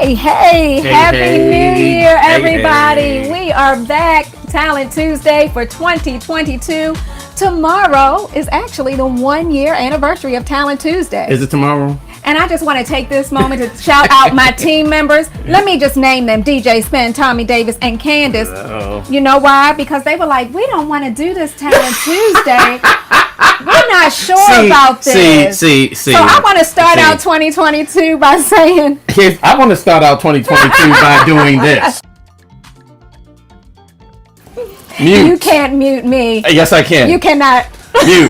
Hey, Happy New Year, everybody. We are back, Talent Tuesday for 2022. Tomorrow is actually the 1-year anniversary of Talent Tuesday. Is it tomorrow? And I just want to take this moment to shout out my team members. Let me just name them: DJ Spen, Tommy Davis, and Candace. You know why? Because they were like, we don't want to do this Talent Tuesday. We're not sure about this. So I want to start out 2022 by saying... I want to start out 2022 by doing this. Mute. You can't mute me. Yes, I can. You cannot. Mute.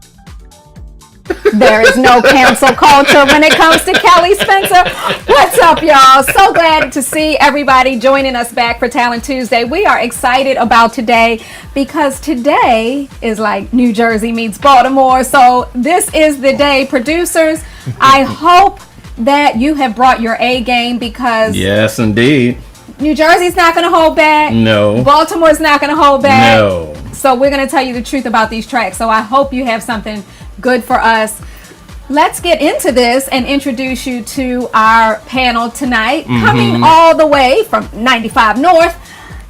There is no cancel culture when it comes to Kelly Spencer. What's up, y'all? So glad to see everybody joining us back for Talent Tuesday. We are excited about today because today is like New Jersey meets Baltimore. So this is the day. Producers, I hope that you have brought your A game because... Yes, indeed. New Jersey's not going to hold back. No. Baltimore's not going to hold back. No. So we're going to tell you the truth about these tracks. So I hope you have something good for us. Let's get into this and introduce you to our panel tonight. Coming all the way from 95 North,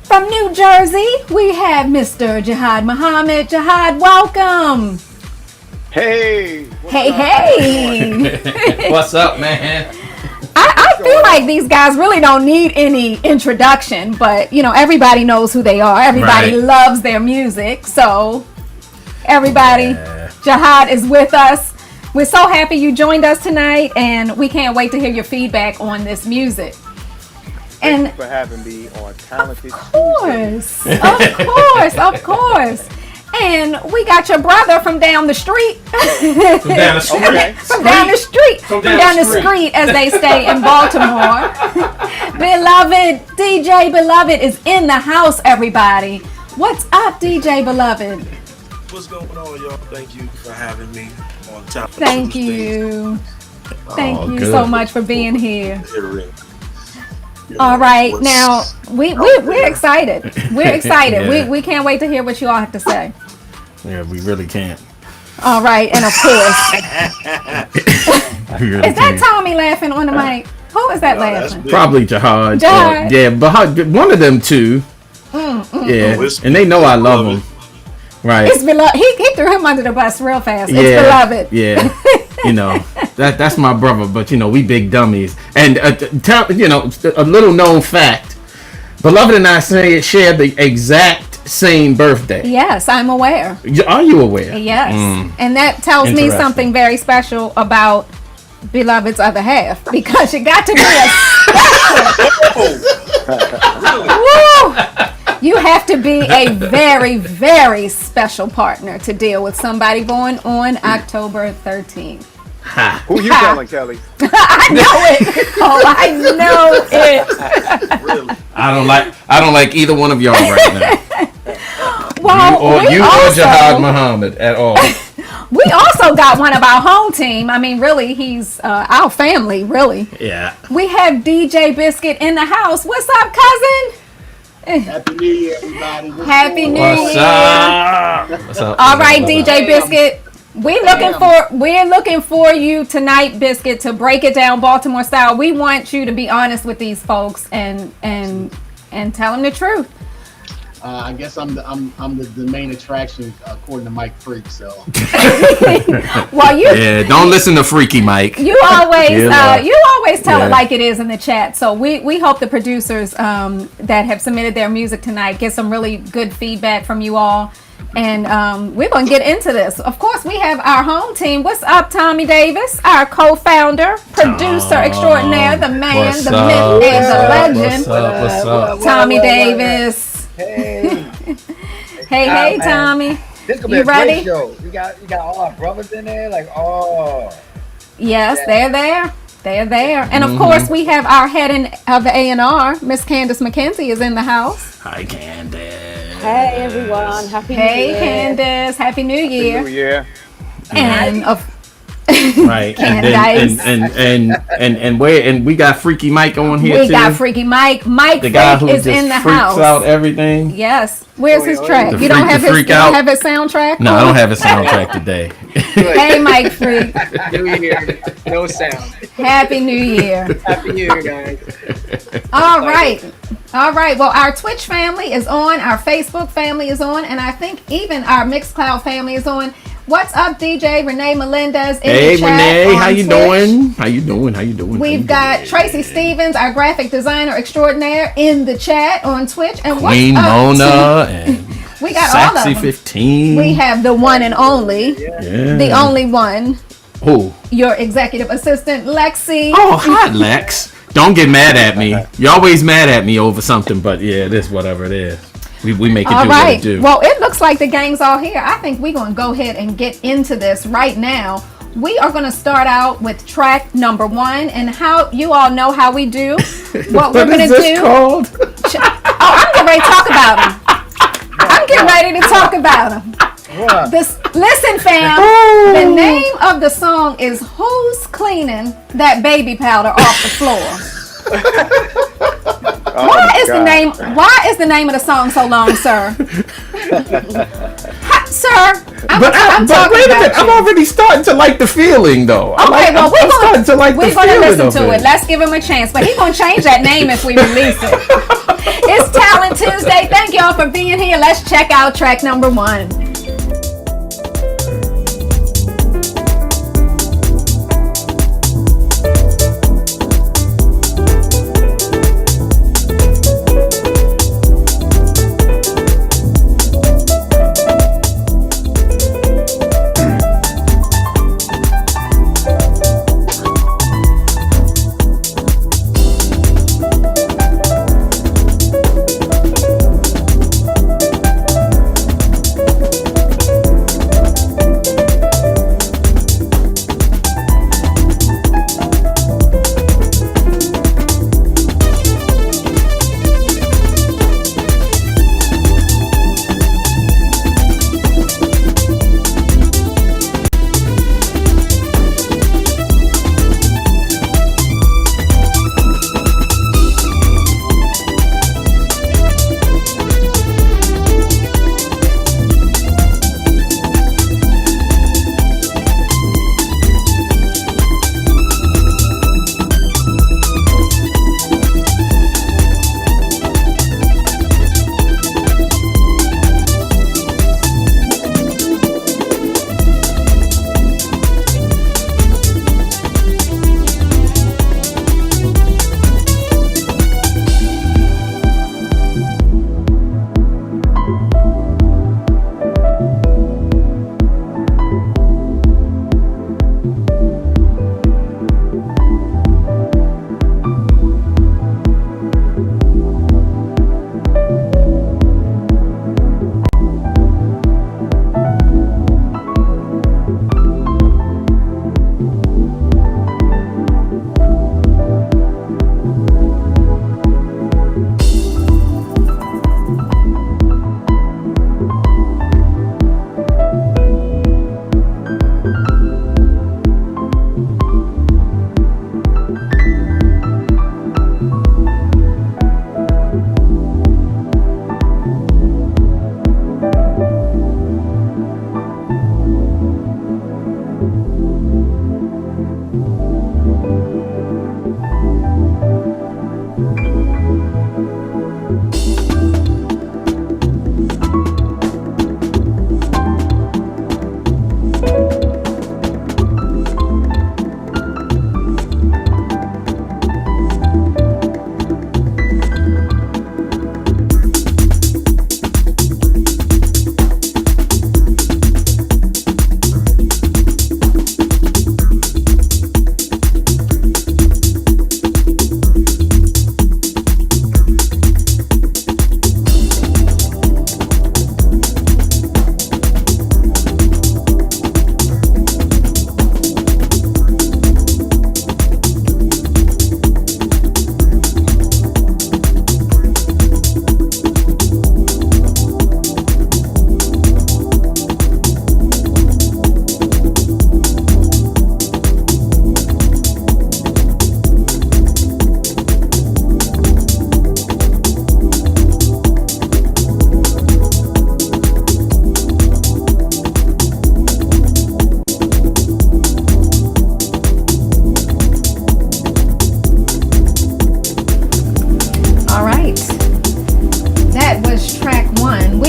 from New Jersey, we have Mr. Jihad Muhammad. Jihad, welcome. Hey. Hey. What's up, man? I feel like these guys really don't need any introduction, but you know, everybody knows who they are. Everybody loves their music. So everybody, Jihad is with us. We're so happy you joined us tonight, and we can't wait to hear your feedback on this music. Thank you for having me on Talented Tuesday. Of course. And we got your brother from down the street. From down the street. Okay. From down the street, as they say in Baltimore. Beloved, DJ Beloved is in the house, everybody. What's up, DJ Beloved? What's going on, y'all? Thank you for having me on Talent Tuesday. Thank you. Thank you so much for being here. All right, now we're excited. We're excited. Yeah. We can't wait to hear what you all have to say. Yeah, we really can't. All right, and of course, is that Tommy laughing on the mic? Who is that laughing? Probably Jihad. Jihad. But one of them two. Yeah, and they know I love them. Right. It's Beloved. He threw him under the bus real fast. It's Beloved. Yeah. You know, that's my brother, but you know, we big dummies. And you know, a little known fact: Beloved and I share the exact same birthday. Yes, I'm aware. Are you aware? Yes, and that tells me something very special about Beloved's other half, because you got to be a special. Woo! You have to be a very, very special partner to deal with somebody born on October 13th. Who you telling, Kelly? I know it. Oh, I know it. Really? I don't like either one of y'all right now. Well, you or Jihad Muhammad at all. We also got one of our home team. I mean, really, he's our family, really. Yeah. We have DJ Biscuit in the house. What's up, cousin? Happy New Year, everybody. Happy New Year. What's up? All right, DJ Biscuit. We're looking for you tonight, Biscuit, to break it down Baltimore style. We want you to be honest with these folks and tell them the truth. I guess I'm the main attraction according to Mike Freak. So. Well, don't listen to Freaky Mike. You always tell it like it is in the chat. So we hope the producers that have submitted their music tonight get some really good feedback from you all. And we're going to get into this. Of course, we have our home team. What's up, Tommy Davis, our co-founder, producer extraordinaire, the man, the myth, and the legend. What's up? Tommy Davis. Hey. Hey, Tommy. This gonna be a great show. You got all our brothers in there, Yes, they're there. They're there. And of course, we have our head of A&R, Miss Candace McKenzie, is in the house. Hi, Candace. Hey, everyone. Happy New Year. Hey, Candace. Happy New Year. Happy New Year. And Right. And we got Freaky Mike on here We too. got Freaky Mike. Mike the guy Freak who is just in the freaks house. out everything. Yes. Where's his track? The You don't have his. freak You don't out. have his soundtrack. No, I don't have a soundtrack today. Hey, Mike Freak. New Year, no sound. Happy New Year. Happy New Year, guys. All right. All right. Well, our Twitch family is on. Our Facebook family is on. And I think even our Mixcloud family is on. What's up, DJ Renee Melendez in Hey the chat Renee, on how you Twitch. doing? How you doing? How you doing? We've got Tracy Stevens, our graphic designer extraordinaire, in the chat on Twitch. And Queen what's up Mona and we got all of Saxy them. 15. We have the one and only, Yeah. the only one, Who? your executive assistant, Lexi. Oh, hi Lex. Don't get mad at me. You're always mad at me over something, but yeah, it is whatever it is. We make it All do what right. it do. Well, it looks like the gang's all here. I think we're going to go ahead and get into this right now. We are going to start out with track number 1, and how you all know how we do. What we're What going is to this do. called? I'm getting ready to talk about him. I'm getting ready to talk about him. What? Listen, fam. Oh. The name of the song is "Who's Cleaning That Baby Powder Off the Floor." Oh Why my is the God. name? Why is the name of the song so long, sir? Sir, I'm But talking wait a about minute, I'm you. already starting to like the feeling though. Okay, well, I'm starting to like the we're gonna feeling listen of to it. it. Let's give him a chance. But he's gonna change that name if we release it. It's Talent Tuesday. Thank y'all for being here. Let's check out track number 1.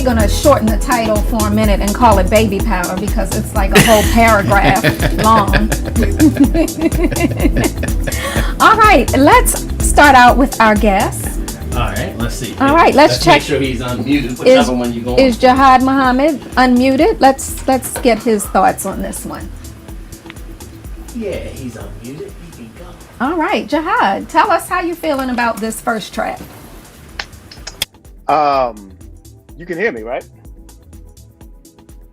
we're gonna shorten the title for a minute and call it Baby Powder because it's like a whole paragraph long. All right, let's start out with our guest. All right, let's see. All right, let's check. Make sure he's unmuted. Whichever one you go. Is Jihad Muhammad unmuted? Let's get his thoughts on this one. Yeah, he's unmuted. He can go. All right, Jihad, tell us how you feeling about this first track. You can hear me, right?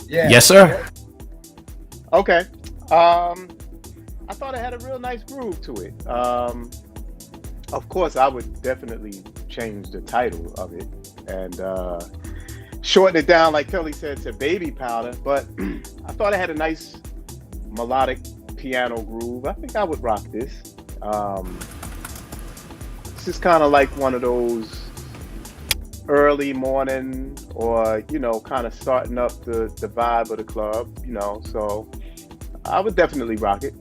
Yeah. Yes, sir. Okay. I thought it had a real nice groove to it. Of course, I would definitely change the title of it and shorten it down, like Kelly said, to Baby Powder. But I thought it had a nice melodic piano groove. I think I would rock this. This is kind of like one of those early morning or, kind of starting up the vibe of the club, so I would definitely rock it.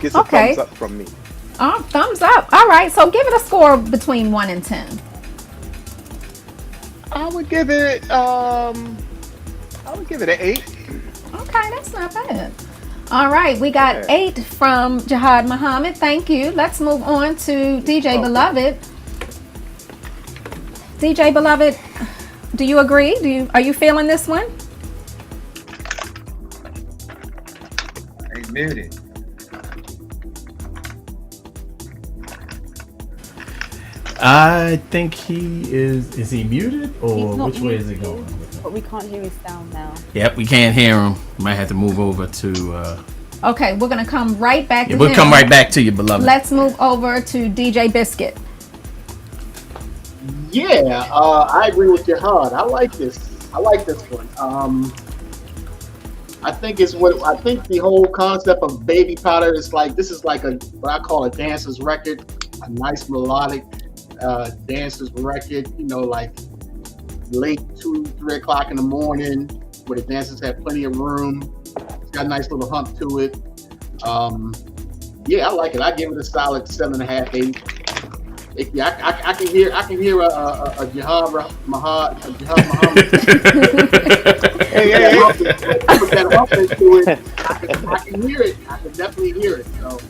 Get some thumbs up from me. Oh, thumbs up. All right, so give it a score between 1 and 10. I would give it an 8. Okay, that's not bad. All right, we got 8 from Jihad Muhammad. Thank you. Let's move on to DJ Beloved. DJ Beloved, do you agree? Are you feeling this one? He's muted. I think he is. Is he muted or He's not which way is it muted, going? But we can't hear his sound now. Yep, we can't hear him. Might have to move over to. Okay, we're gonna come right back to We'll him. come right back to you, Beloved. Let's move over to DJ Biscuit. Yeah, I agree with Jihad. I like this one. I think the whole concept of Baby Powder is like, this is like what I call a dancer's record, a nice melodic dancer's record, like late 2-3 o'clock in the morning where the dancers have plenty of room. It's got a nice little hump to it. Yeah, I like it. I give it a solid 7.5, 8. I can hear a Jihad Muhammad. Hey. Put that hump into it. I can hear it. I can definitely hear it. So.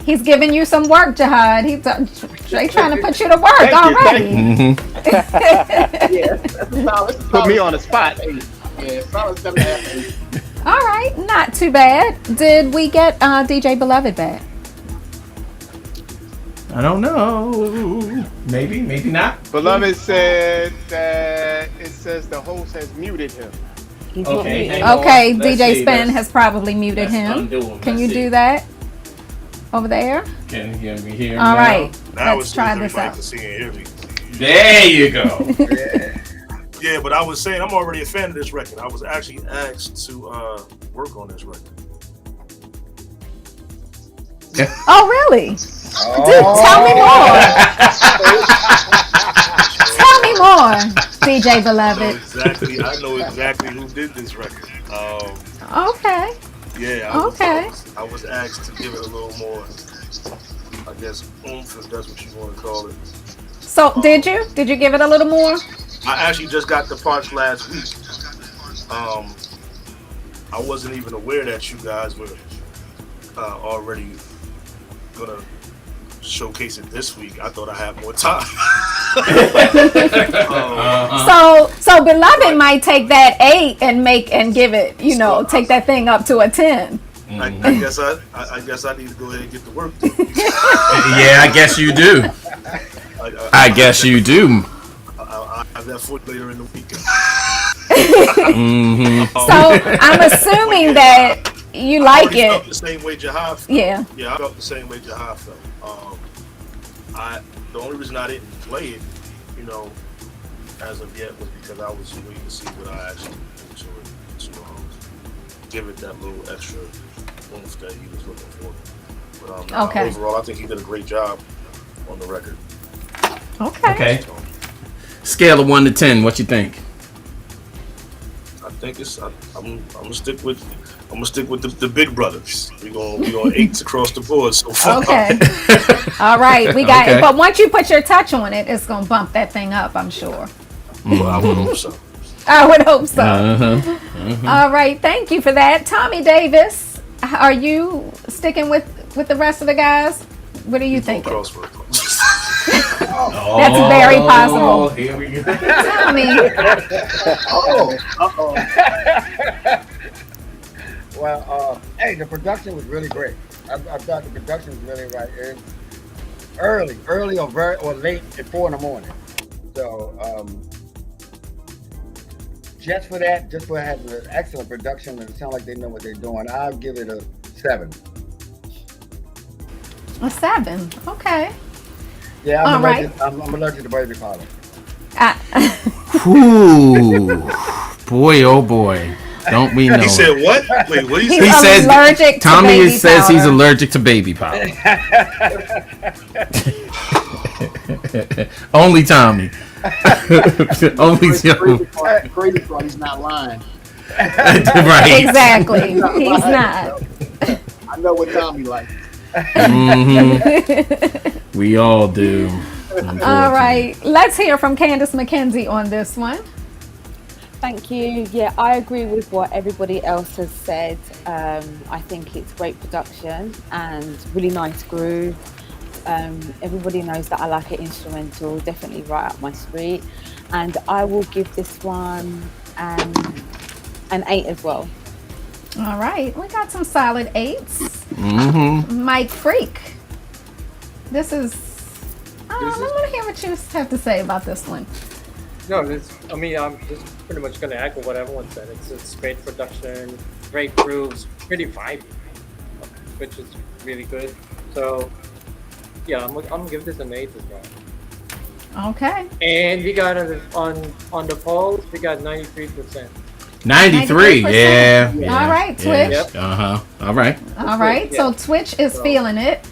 He's giving you some work, Jihad. He's trying to put you to work already. Yeah, that's a solid. Put me on the spot. 8. Yeah, solid 7.5, 8. All right, not too bad. Did we get DJ Beloved back? I don't know. Maybe not. Beloved said that it says the host has muted him. He's not muted. hang on. Okay, Let's DJ see. Spen has probably muted let's him. undo him. Can Let's you see. do that over there? Can we hear him All now? right, Now let's it's try everybody this out. can see and hear me. There you go. Yeah, but I was saying I'm already a fan of this record. I was actually asked to work on this record. Oh, really? Oh. Dude, tell me more. Tell me more, DJ Beloved. I know exactly who did this record. Okay. Yeah. I was asked to give it a little more, I guess, oomph, if that's what you want to call it. So, did you give it a little more? I actually just got the parts last week. I wasn't even aware that you guys were already gonna showcase it this week. I thought I had more time. So Beloved might take that 8 and give it, take that thing up to a 10. I guess I need to go ahead and get to work. Yeah, I guess you do. I guess you do. I'll have that for later in the week. So I'm assuming that you like I felt it. the same way Jihad felt. Yeah. Yeah, I felt the same way Jihad felt. The only reason I didn't play it, as of yet, was because I was waiting to see what I actually do to it to give it that little extra oomph that he was looking for. But Okay. overall, I think he did a great job on the record. Okay. Scale of 1 to 10, what you think? I think I'm gonna stick with the big brothers. We're gonna 8s across the board so far. Okay. All right. We got Okay. it. But once you put your touch on it, it's gonna bump that thing up, I'm sure. Well, I would hope so. I would hope so. Uh-huh. All right, thank you for that. Tommy Davis, are you sticking with the rest of the guys? What are you thinking? Crossword. That's very possible. Here we go. Tommy, Well, hey, the production was really great. I thought the production was really right. It early or late at 4 in the morning. So just for having an excellent production and it sounds like they know what they're doing, I'll give it a 7. a 7. Okay. Yeah, All right. I'm allergic to baby powder. Ooh, boy, oh boy. Don't we know? He said what? Wait, what he He's said? He says allergic to Tommy baby says he's powder. allergic to baby powder. Only Tommy. Only Tommy. Crazy part, he's not lying. Right. Exactly. He's not. I know what Tommy likes. Mm-hmm. We all do. All right. Let's hear from Candace McKenzie on this one. Thank you. Yeah, I agree with what everybody else has said. I think it's great production and really nice groove. Everybody knows that I like an instrumental, definitely right up my street. And I will give this one an 8 as well. All right. We got some solid 8s. Mm-hmm. Mike Freak. This is. I want to hear what you have to say about this one. No, I'm just pretty much going to echo what everyone said. It's great production, great grooves, pretty vibey, which is really good. So, yeah, I'm gonna give this an 8 as well. Okay. And we got on the polls, we got 93%. 93. 93%. Yeah. All right, Twitch. Yep. Uh-huh. All right. All right. So Twitch is feeling it.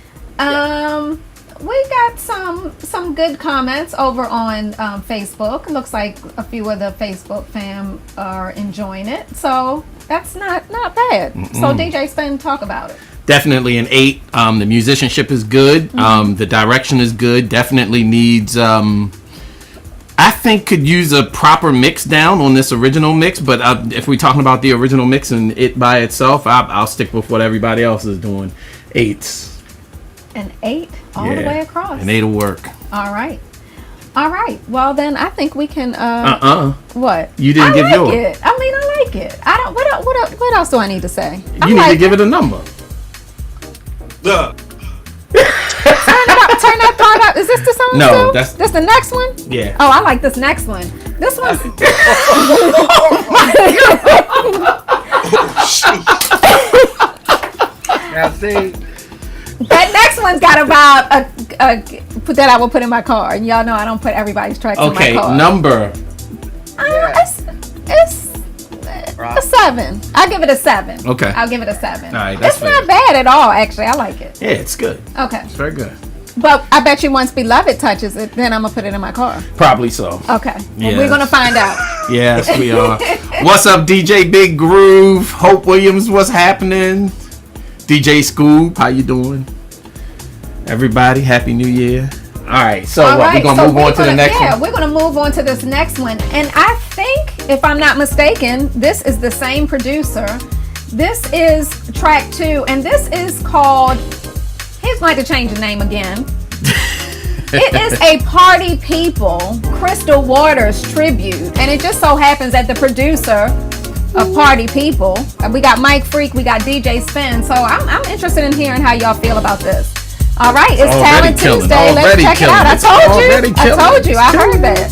We got some good comments over on Facebook. Looks like a few of the Facebook fam are enjoying it. So that's not bad. So DJ Spen, talk about it. Definitely an 8. The musicianship is good. The direction is good. Definitely needs I think could use a proper mix down on this original mix, but if we're talking about the original mix and it by itself, I'll stick with what everybody else is doing. 8s. An 8 all the way across. An 8 will work. All right. Well, then I think we can. What? You didn't give yours. It. I mean, I like it. I don't. What else do I need to say? You need to give it a number. Turn that part up. Is this the song? No, still? that's the next one. Yeah. Oh, I like this next one. This one's. Now see, That next one's got about a put that I will put in my car, and y'all know I don't put everybody's tracks in my okay. car. Number. It's a 7. I'll give it a 7. Okay. I'll give it a 7. All right, that's it's not bad at all, actually. I like it. Yeah, it's good. Okay. It's very good. But I bet you once Beloved touches it, then I'm gonna put it in my car. Probably so. Okay. Well, Yes. we're gonna find out. Yes, we are. What's up, DJ Big Groove? Hope Williams, what's happening? DJ Scoob, how you doing? Everybody, Happy New Year. All right, so All right, we're going to move on to the next one? one? We're going to move on to this next one. And I think, if I'm not mistaken, this is the same producer. This is track 2, and this is called, he's going to change the name again. It is a Party People Crystal Waters tribute. And it just so happens that the producer of Party People, we got Mike Freak, we got DJ Spen. So I'm interested in hearing how y'all feel about this. All right, it's Talent Tuesday. Let's check it out. I told you. I heard that.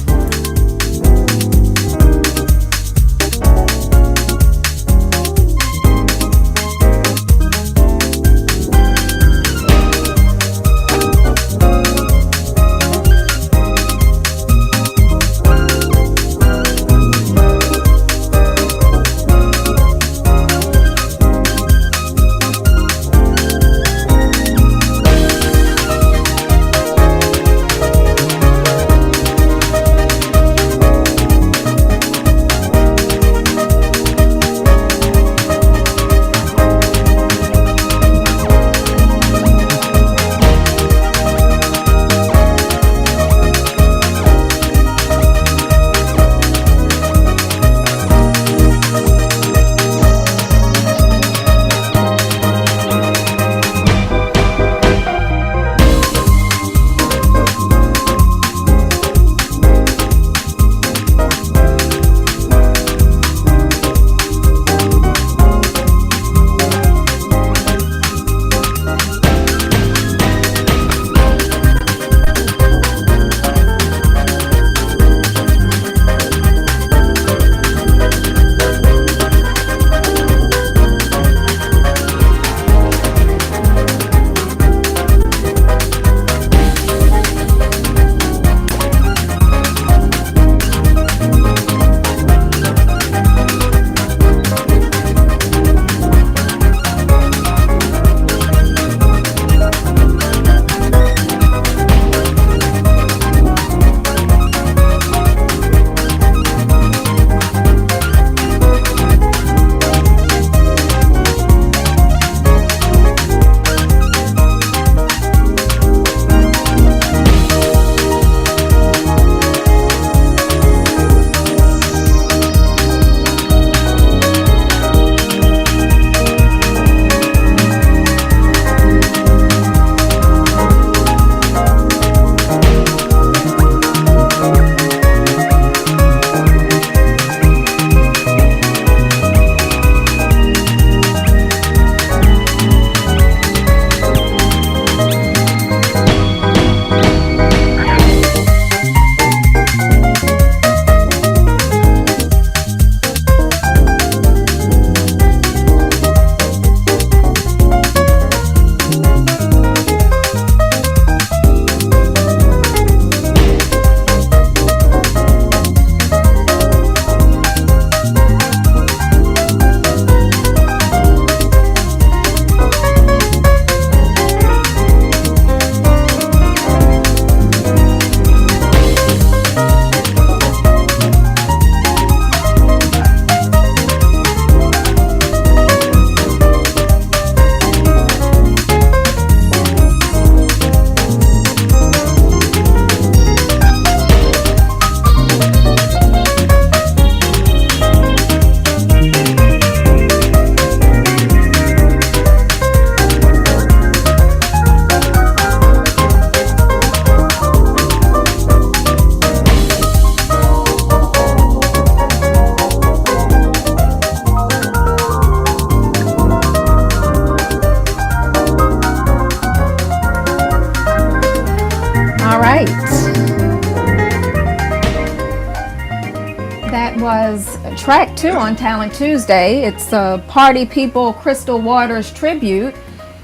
was track 2 on Talent Tuesday. It's a Party People Crystal Waters tribute.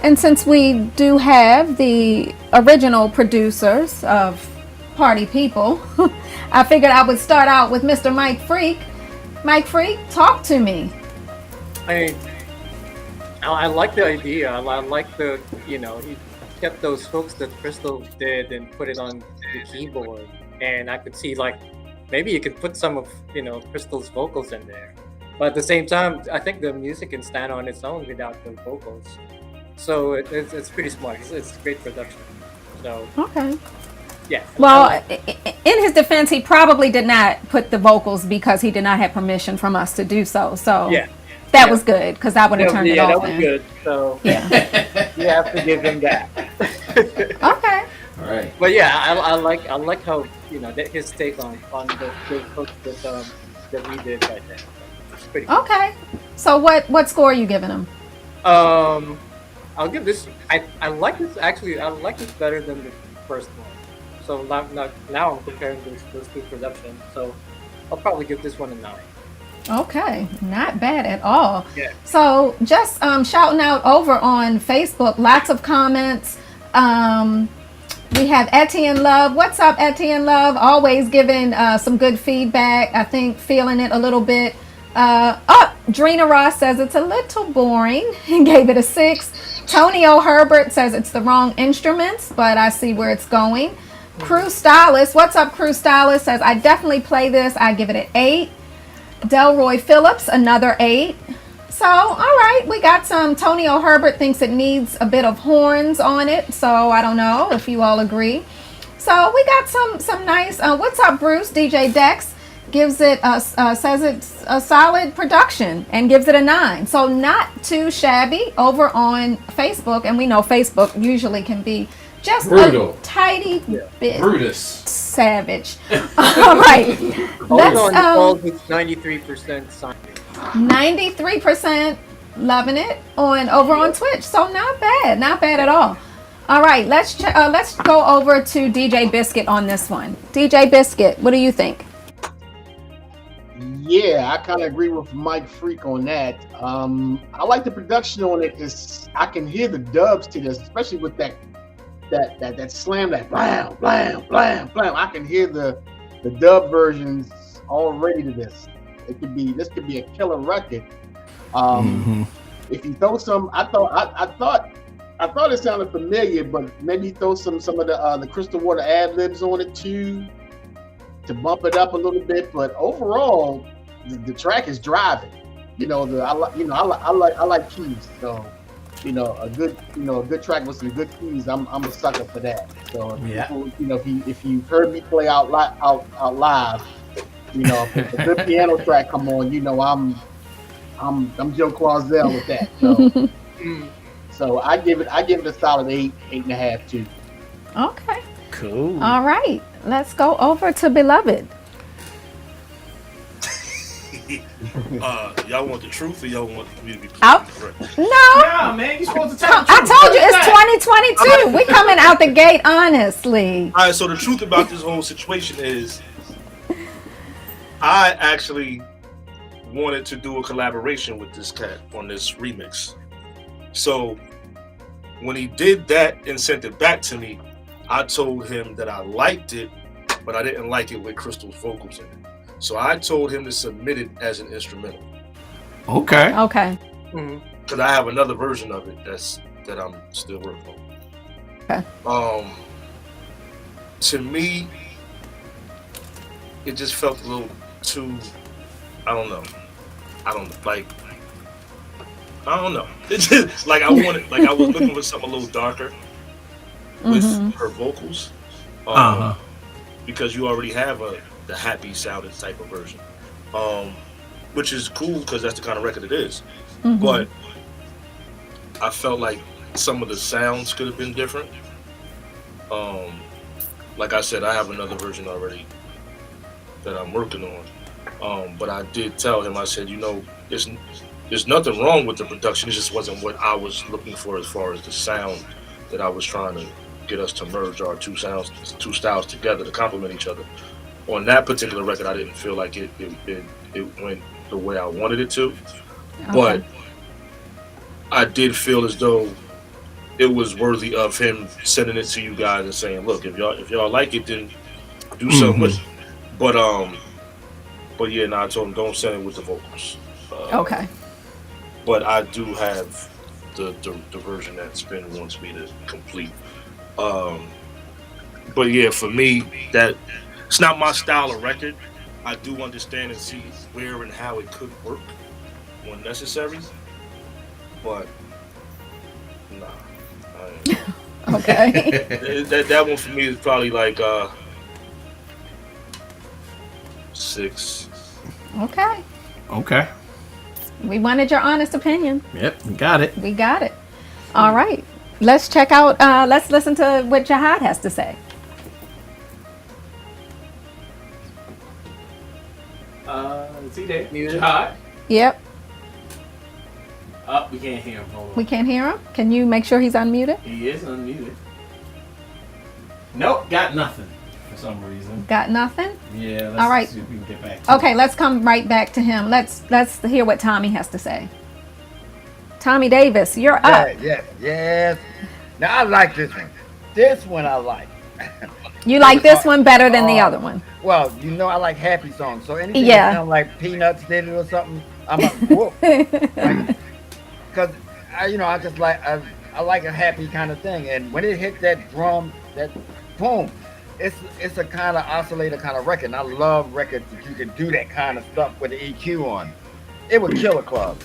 And since we do have the original producers of Party People, I figured I would start out with Mr. Mike Freak. Mike Freak, talk to me. I like the idea. I like the, he kept those hooks that Crystal did and put it on the keyboard. And I could see, like, maybe you could put some of, Crystal's vocals in there. But at the same time, I think the music can stand on its own without the vocals. So it's pretty smart. It's great production. So okay. Yeah. Well, in his defense, he probably did not put the vocals because he did not have permission from us to do so. So yeah. That was good because I would have turned it off. Yeah, that was good. So yeah, you have to give him that. Okay. All right. But yeah, I like how that his take on the hook that we did right there. It's pretty cool. Okay. So what score are you giving him? I'll give this. I like this actually. I like this better than the first one. So now I'm comparing those two productions. So I'll probably give this one a 9. Okay, not bad at all. Yeah. So just shouting out over on Facebook, lots of comments. We have Etienne Love. What's up, Etienne Love? Always giving some good feedback. I think feeling it a little bit. Drina Ross says it's a little boring and gave it a 6. Tony O'Herbert says it's the wrong instruments, but I see where it's going. Crew Stylist, what's up, Crew Stylist? Says I definitely play this. I give it an 8. Delroy Phillips, another 8. So, all right, we got some. Tony O'Herbert thinks it needs a bit of horns on it. So I don't know if you all agree. So we got some nice. What's up, Bruce? DJ Dex gives it says it's a solid production and gives it a 9. So not too shabby over on Facebook, and we know Facebook usually can be just brutal. A tidy bit Brutus. Savage. All right. Let's it's 93% signing. 93% loving it over on Twitch. So not bad at all. All right, let's go over to DJ Biscuit on this one. DJ Biscuit, what do you think? Yeah, I kind of agree with Mike Freak on that. I like the production on it. I can hear the dubs to this, especially with that slam, that blam, blam, blam, blam. I can hear the dub versions already to this. This could be a killer record. If you throw some, I thought it sounded familiar, but maybe throw some of the Crystal Water ad libs on it too, to bump it up a little bit. But overall, the track is driving. I like keys. So, a good track with some good keys. I'm a sucker for that. So, people, if you heard me play out live, if a good piano track come on, I'm Joe Clausel with that. So, so I give it a solid 8, 8.5 too. Okay. Cool. All right, let's go over to Beloved. Y'all want the truth or y'all want me to be correct? No. Nah, man, you're supposed to tell the truth. I told you it's 2022. We coming out the gate honestly. All right, so the truth about this whole situation is I actually wanted to do a collaboration with this cat on this remix. So when he did that and sent it back to me, I told him that I liked it, but I didn't like it with Crystal's vocals in it. So I told him to submit it as an instrumental. Okay. Because I have another version of it that I'm still working on. Okay. To me, it just felt a little too. I don't know. It's just like I was looking for something a little darker with her vocals. Because you already have the happy sounding type of version, which is cool because that's the kind of record it is. But I felt like some of the sounds could have been different. Like I said, I have another version already that I'm working on. But I did tell him, I said, there's nothing wrong with the production. It just wasn't what I was looking for as far as the sound that I was trying to get us to merge our two styles together to complement each other. on that particular record, I didn't feel like it went the way I wanted it to. But I did feel as though it was worthy of him sending it to you guys and saying, "Look, if y'all like it, then do something with it." But yeah, I told him don't send it with the vocals. Okay. But I do have the version that Spen wants me to complete. But yeah, for me, that it's not my style of record. I do understand and see where and how it could work when necessary. But nah. Okay. that one for me is probably like 6. Okay. Okay. We wanted your honest opinion. Yep, got it. We got it. All right. Let's check out, let's listen to what Jihad has to say. Is he there? Jihad? Yep. We can't hear him. Hold on. We can't hear him. Can you make sure he's unmuted? He is unmuted. Nope, got nothing for some reason. Got nothing? Yeah, let's All right. see if we can get back to Okay, let's come right back to him. Let's hear what Tommy has to say. Tommy Davis, you're up. Yes. Now I like this one. This one I like. You like this one better than the other one? Well, you know I like happy songs, so anything Yeah. that sounds like Peanuts did it or something, I'm like, whoa. Because I just like I like a happy kind of thing, and when it hit that drum, that boom, it's a kind of oscillator kind of record. And I love records that you can do that kind of stuff with the EQ on. It would kill a club.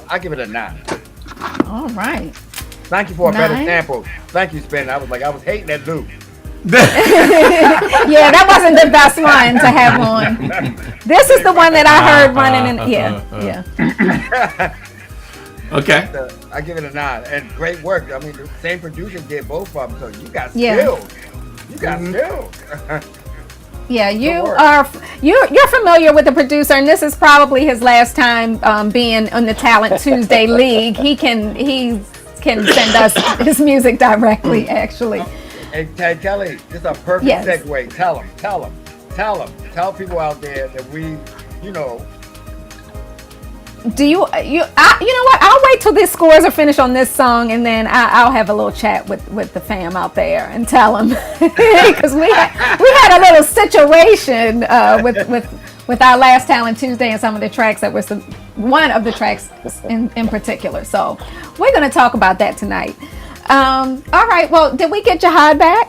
I give it a 9. All right. Thank you for a better 9? sample. Thank you, Spen. I was hating that loop. Yeah, that wasn't the best one to have on. This is the one that I heard running in. Yeah. Okay. I give it a 9. And great work. I mean, the same producer did both of them, so you got Yeah. skills. Yeah, Good you're familiar with the producer, and this is probably his last time being on the Talent Tuesday League. He can send us his music directly, actually. Hey, Kelly, this is a perfect Yes. segue. Tell people out there that we, Do you know what? I'll wait till these scores are finished on this song, and then I'll have a little chat with the fam out there and tell them, because we had a little situation with our last Talent Tuesday and some of the tracks that was one of the tracks in particular. So we're going to talk about that tonight. All right. Well, did we get Jihad back?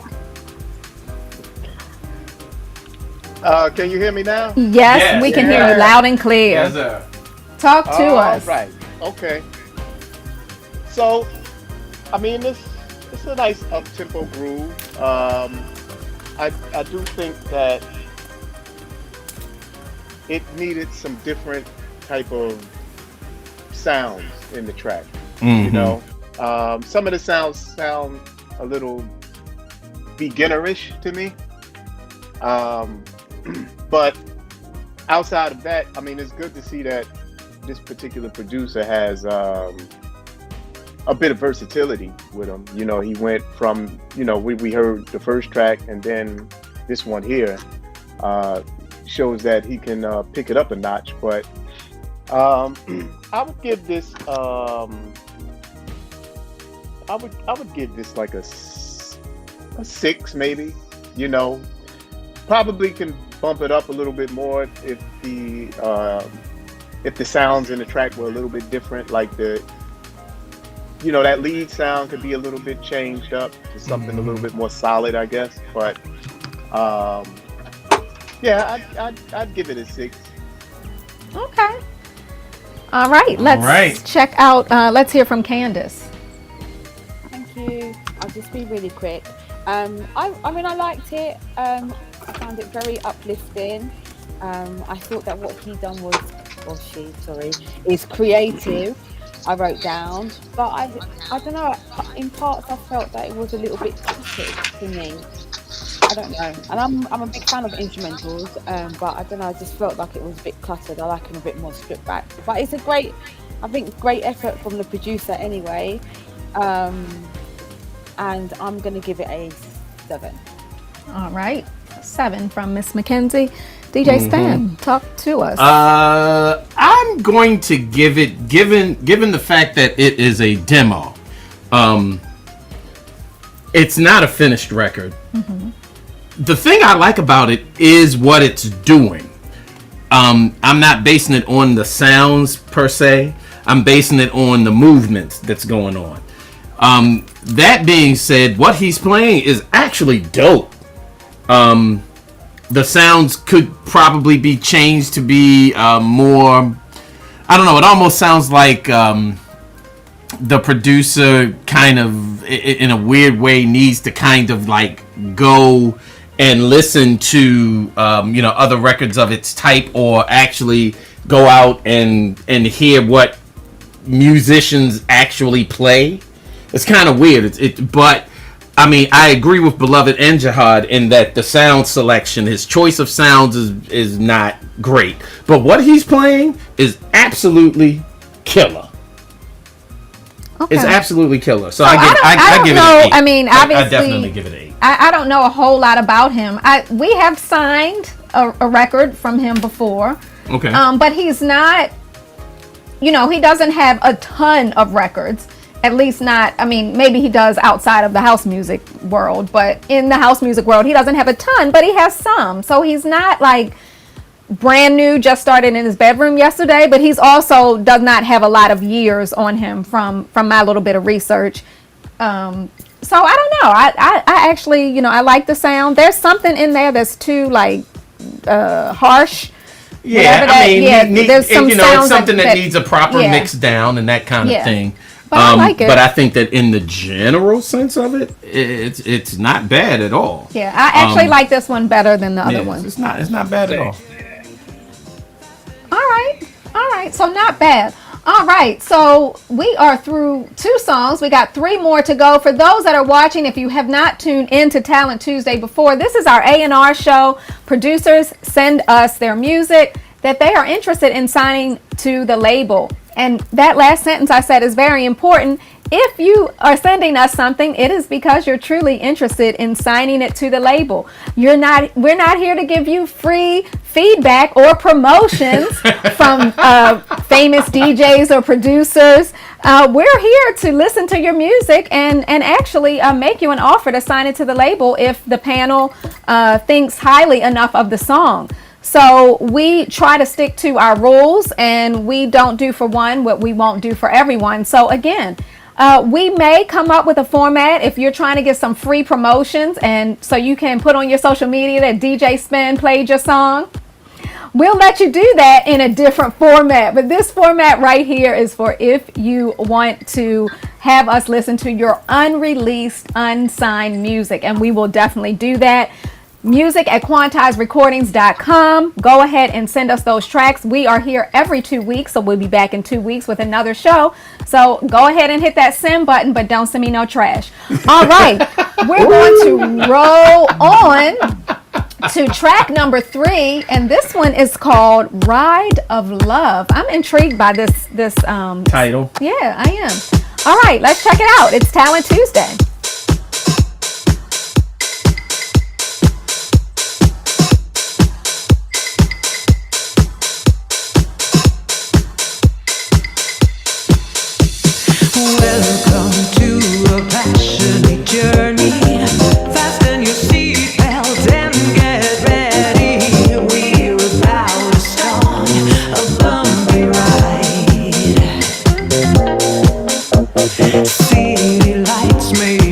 Can you hear me now? Yes, we can hear you loud and clear. Yes, sir. Talk to us. Right. Okay. So, I mean, it's a nice up-tempo groove. I do think that it needed some different type of sounds in the track. You know, some of the sounds sound a little beginnerish to me. But outside of that, I mean, it's good to see that this particular producer has a bit of versatility with him. You know, he went from, we heard the first track, and then this one here shows that he can pick it up a notch. But I would give this I would give this like a 6 maybe. Probably can bump it up a little bit more if the sounds in the track were a little bit different, like that lead sound could be a little bit changed up to something a little bit more solid, I guess. But I'd give it a 6. Okay. All right. Let's check out. Let's hear from Candace. Thank you. I'll just be really quick. I mean, I liked it. I found it very uplifting. I thought that what he done is creative. I wrote down, but I don't know. In parts, I felt that it was a little bit cluttered to me. I don't know, and I'm a big fan of instrumentals, but I don't know. I just felt like it was a bit cluttered. I like them a bit more stripped back. But it's a great effort from the producer anyway. And I'm gonna give it a 7. All right. 7 from Miss Mackenzie. DJ Spen, talk to us. I'm going to give it, given the fact that it is a demo, it's not a finished record. The thing I like about it is what it's doing. I'm not basing it on the sounds per se. I'm basing it on the movements that's going on. That being said, what he's playing is actually dope. The sounds could probably be changed to be more, I don't know, it almost sounds like the producer kind of, in a weird way, needs to kind of like go and listen to other records of its type, or actually go out and hear what musicians actually play. It's kind of weird. But I mean, I agree with Beloved and Jihad in that the sound selection, his choice of sounds is not great. But what he's playing is absolutely killer. Okay. It's absolutely killer. So I give don't it know. an 8. I mean, obviously, I definitely give it an 8. I don't know a whole lot about him. We have signed a record from him before. Okay. But he's not, he doesn't have a ton of records. At least not, I mean, maybe he does outside of the house music world, but in the house music world, he doesn't have a ton, but he has some. So he's not like brand new, just started in his bedroom yesterday, but he's also does not have a lot of years on him from my little bit of research. So I don't know. I actually, I like the sound. There's something in there that's too like harsh. Yeah, there's some sounds it's something that needs a proper mix down and that kind of thing. But I like it. But I think that in the general sense of it, it's not bad at all. Yeah, I actually like this one better than the other one. It's not bad at all. All right. So not bad. All right. So we are through 2 songs. We got 3 more to go. For those that are watching, if you have not tuned into Talent Tuesday before, this is our A&R show. Producers send us their music that they are interested in signing to the label. And that last sentence I said is very important. If you are sending us something, it is because you're truly interested in signing it to the label. We're not here to give you free feedback or promotions from famous DJs or producers. We're here to listen to your music and actually make you an offer to sign it to the label if the panel thinks highly enough of the song. So we try to stick to our rules, and we don't do for one what we won't do for everyone. So again, we may come up with a format if you're trying to get some free promotions, and so you can put on your social media that DJ Spen played your song. We'll let you do that in a different format, but this format right here is for if you want to have us listen to your unreleased, unsigned music, and we will definitely do that. music@quantizerecordings.com. Go ahead and send us those tracks. We are here every 2 weeks, so we'll be back in 2 weeks with another show. So go ahead and hit that send button, but don't send me no trash. All right, we're going to roll on to track number 3, and this one is called Ride of Love. I'm intrigued by this title. Yeah, I am. All right, let's check it out. It's Talent Tuesday. Welcome to a passionate journey. Fasten your seatbelt and get ready. We're about to start a bumpy ride. City lights may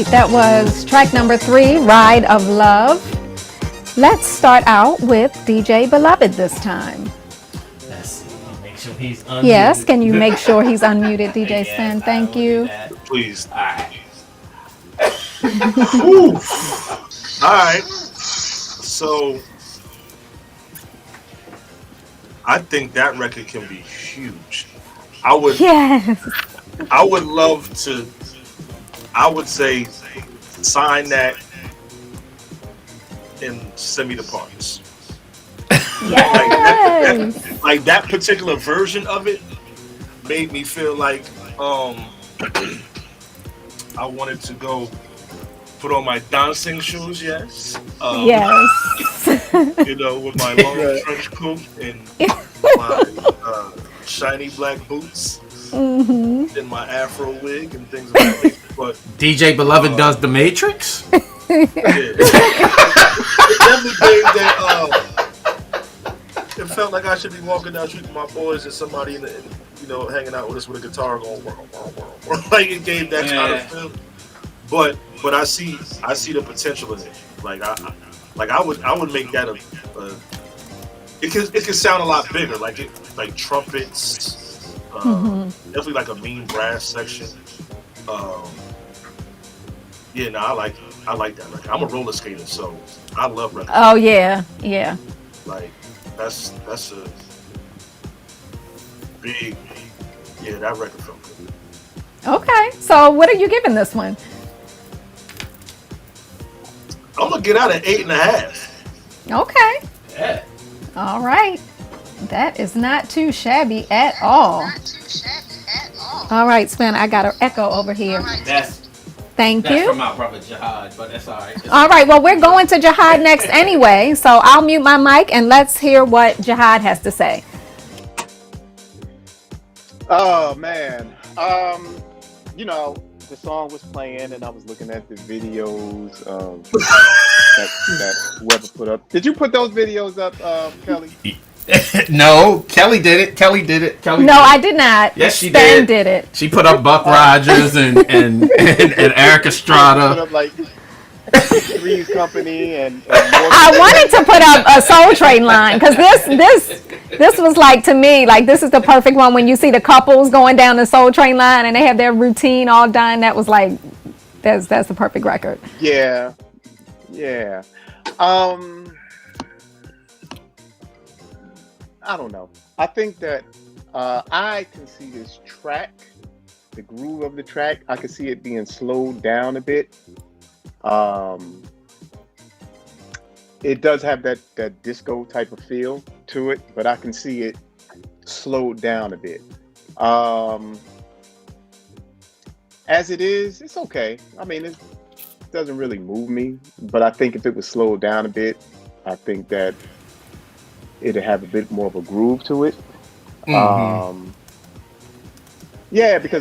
right, that was track number 3, Ride of Love. Let's start out with DJ Beloved this time. Let's see. Make sure he's unmuted. Yes, can you make sure he's unmuted, DJ Spen? Thank you. Please. All right. All right. So I think that record can be huge. I would love to. I would say sign that and send me the parts. Yes. Like that particular version of it made me feel like I wanted to go put on my dancing shoes. Yes. Yes. You know, with my long trench coat and my shiny black boots and my afro wig and things like that. But DJ Beloved does the Matrix. yeah. It definitely gave that. It felt like I should be walking down the street with my boys and somebody hanging out with us with a guitar going like it gave that kind of feel. But I see the potential in it. Like I would make that it can sound a lot bigger, like trumpets, definitely like a mean brass section. I like that record. I'm a roller skater, so I love records. Oh yeah. Like that's a big, that record felt good. Okay, so what are you giving this one? I'm gonna get out at 8.5. Okay. Yeah. All right. That is not too shabby at all. All right, Spen, I got an echo over here. Thank That's you. from my brother Jihad, but that's all right. All right, well, we're going to Jihad next anyway, so I'll mute my mic and let's hear what Jihad has to say. Oh man, the song was playing and I was looking at the videos that whoever put up. Did you put those videos up, Kelly? No, Kelly did it. No, I did not. Yes, she Spen did. did it. She put up Buck Rogers and Eric Estrada. Put up like Three's Company and I wanted to put up a Soul Train line because this was like, to me, like this is the perfect one when you see the couples going down the Soul Train line and they have their routine all done. That was like, that's the perfect record. Yeah. I don't know. I think that I can see this track, the groove of the track. I can see it being slowed down a bit. It does have that disco type of feel to it, but I can see it slowed down a bit. As it is, it's okay. I mean, it doesn't really move me, but I think if it was slowed down a bit, I think that it'd have a bit more of a groove to it. Because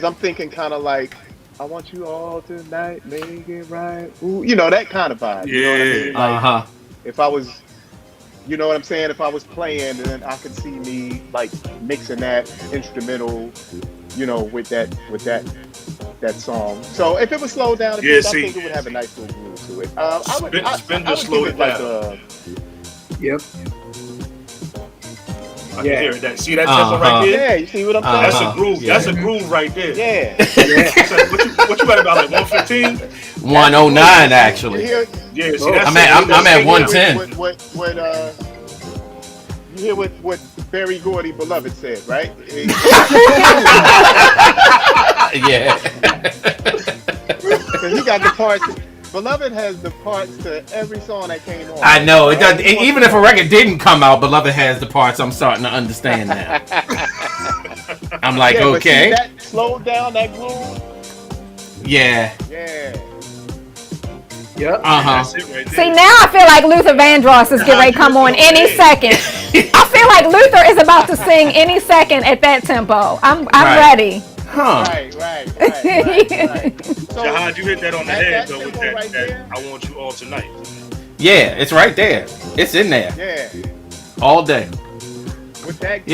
I'm thinking kind of like, I want you all tonight, make it right. Ooh, that kind of vibe. You know what I mean? Like, if I was, you know what I'm saying? If I was playing, then I could see me like mixing that instrumental, with that song. So if it was slowed down, I think it would have a nice little groove to it. Spin just slow it down. Yep. I can hear that. See that tempo right there? Yeah, you see what I'm saying? That's a groove. Yeah. That's a groove right there. Yeah. What you got about like 115? 109 actually. You Yeah. See, that's I'm at 110. You hear what Barry Gordy Beloved said, right? Yeah. Because he got the parts. Beloved has the parts to every song that came on. I know it does. Even if a record didn't come out, Beloved has the parts. I'm starting to understand now. I'm like, yeah, okay. But see, that slowed down that groove. Yeah. Yep. That's it right there. See, now I feel like Luther Vandross is getting ready to come on any second. I feel like Luther is about to sing any second at that tempo. I'm ready. Huh. Right. So, Jihad, you hit that on the head though with tempo that. right there. I want you all tonight. Yeah, it's right there. It's in there. Yeah. All day. With that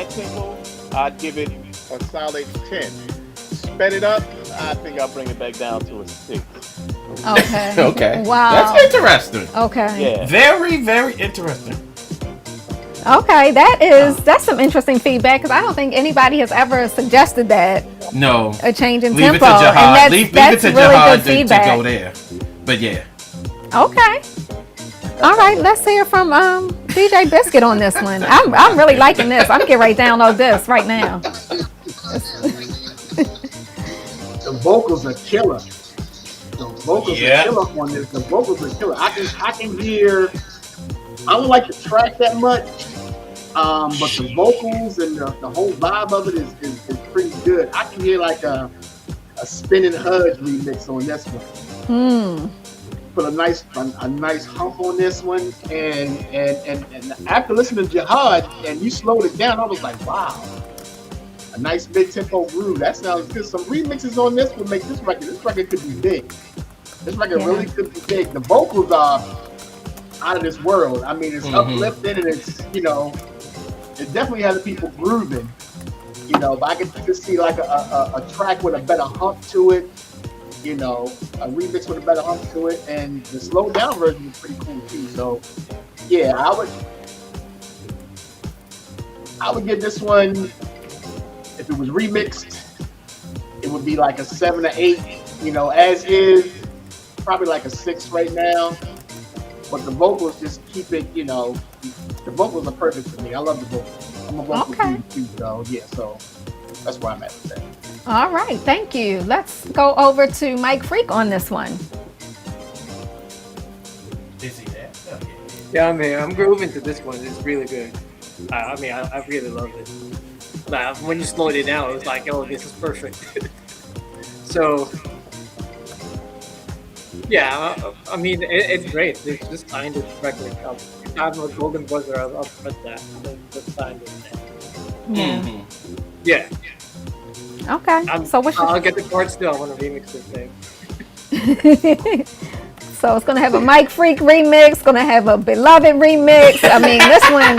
tempo, I'd give it a solid 10. Sped it up, I think I'll bring it back down to a 6. Okay. Okay. Wow. That's interesting. Okay. Yeah. Very, very interesting. Okay, that's some interesting feedback because I don't think anybody has ever suggested that No. a change in Leave tempo, it to Jihad. and that's leave it that's to really Jihad good to feedback. go there. But yeah. Okay. All right, let's hear from DJ Biscuit on this one. I'm really liking this. I'm getting right down on this right now. The vocals are killer. The vocals Yeah. are killer on this. The vocals are killer. I can hear. I don't like the track that much, but the vocals and the whole vibe of it is pretty good. I can hear like a Spinning Hudge remix on this one. Put a nice hump on this one, and after listening to Jihad and you slowed it down, I was like, wow, a nice mid-tempo groove. That sounds good. Some remixes on this would make this record. This record could be big. This record really could be big. The vocals are out of this world. I mean, it's uplifting and it's, it definitely has the people grooving, but I could just see like a track with a better hump to it, a remix with a better hump to it, and the slowed down version is pretty cool too. So yeah, I would give this one, if it was remixed, it would be like a 7 or 8, as is, probably like a 6 right now. But the vocals just keep it, the vocals are perfect for me. I love the vocals. I'm a vocal dude too, so yeah, so that's where I'm at with that. All right, thank you. Let's go over to Mike Freak on this one. Is he there? Yeah, I mean, I'm grooving to this one. It's really good. I really love it. Like, when you slowed it down, it was like, oh, this is perfect. So, yeah, I mean, it's great. It's just signed this record. I'm a golden buzzer. I'll press that. Just signed it. Yeah. Okay. I'll get the chords still. I want to remix this thing. So it's gonna have a Mike Freak remix, gonna have a Beloved remix. I mean, this one,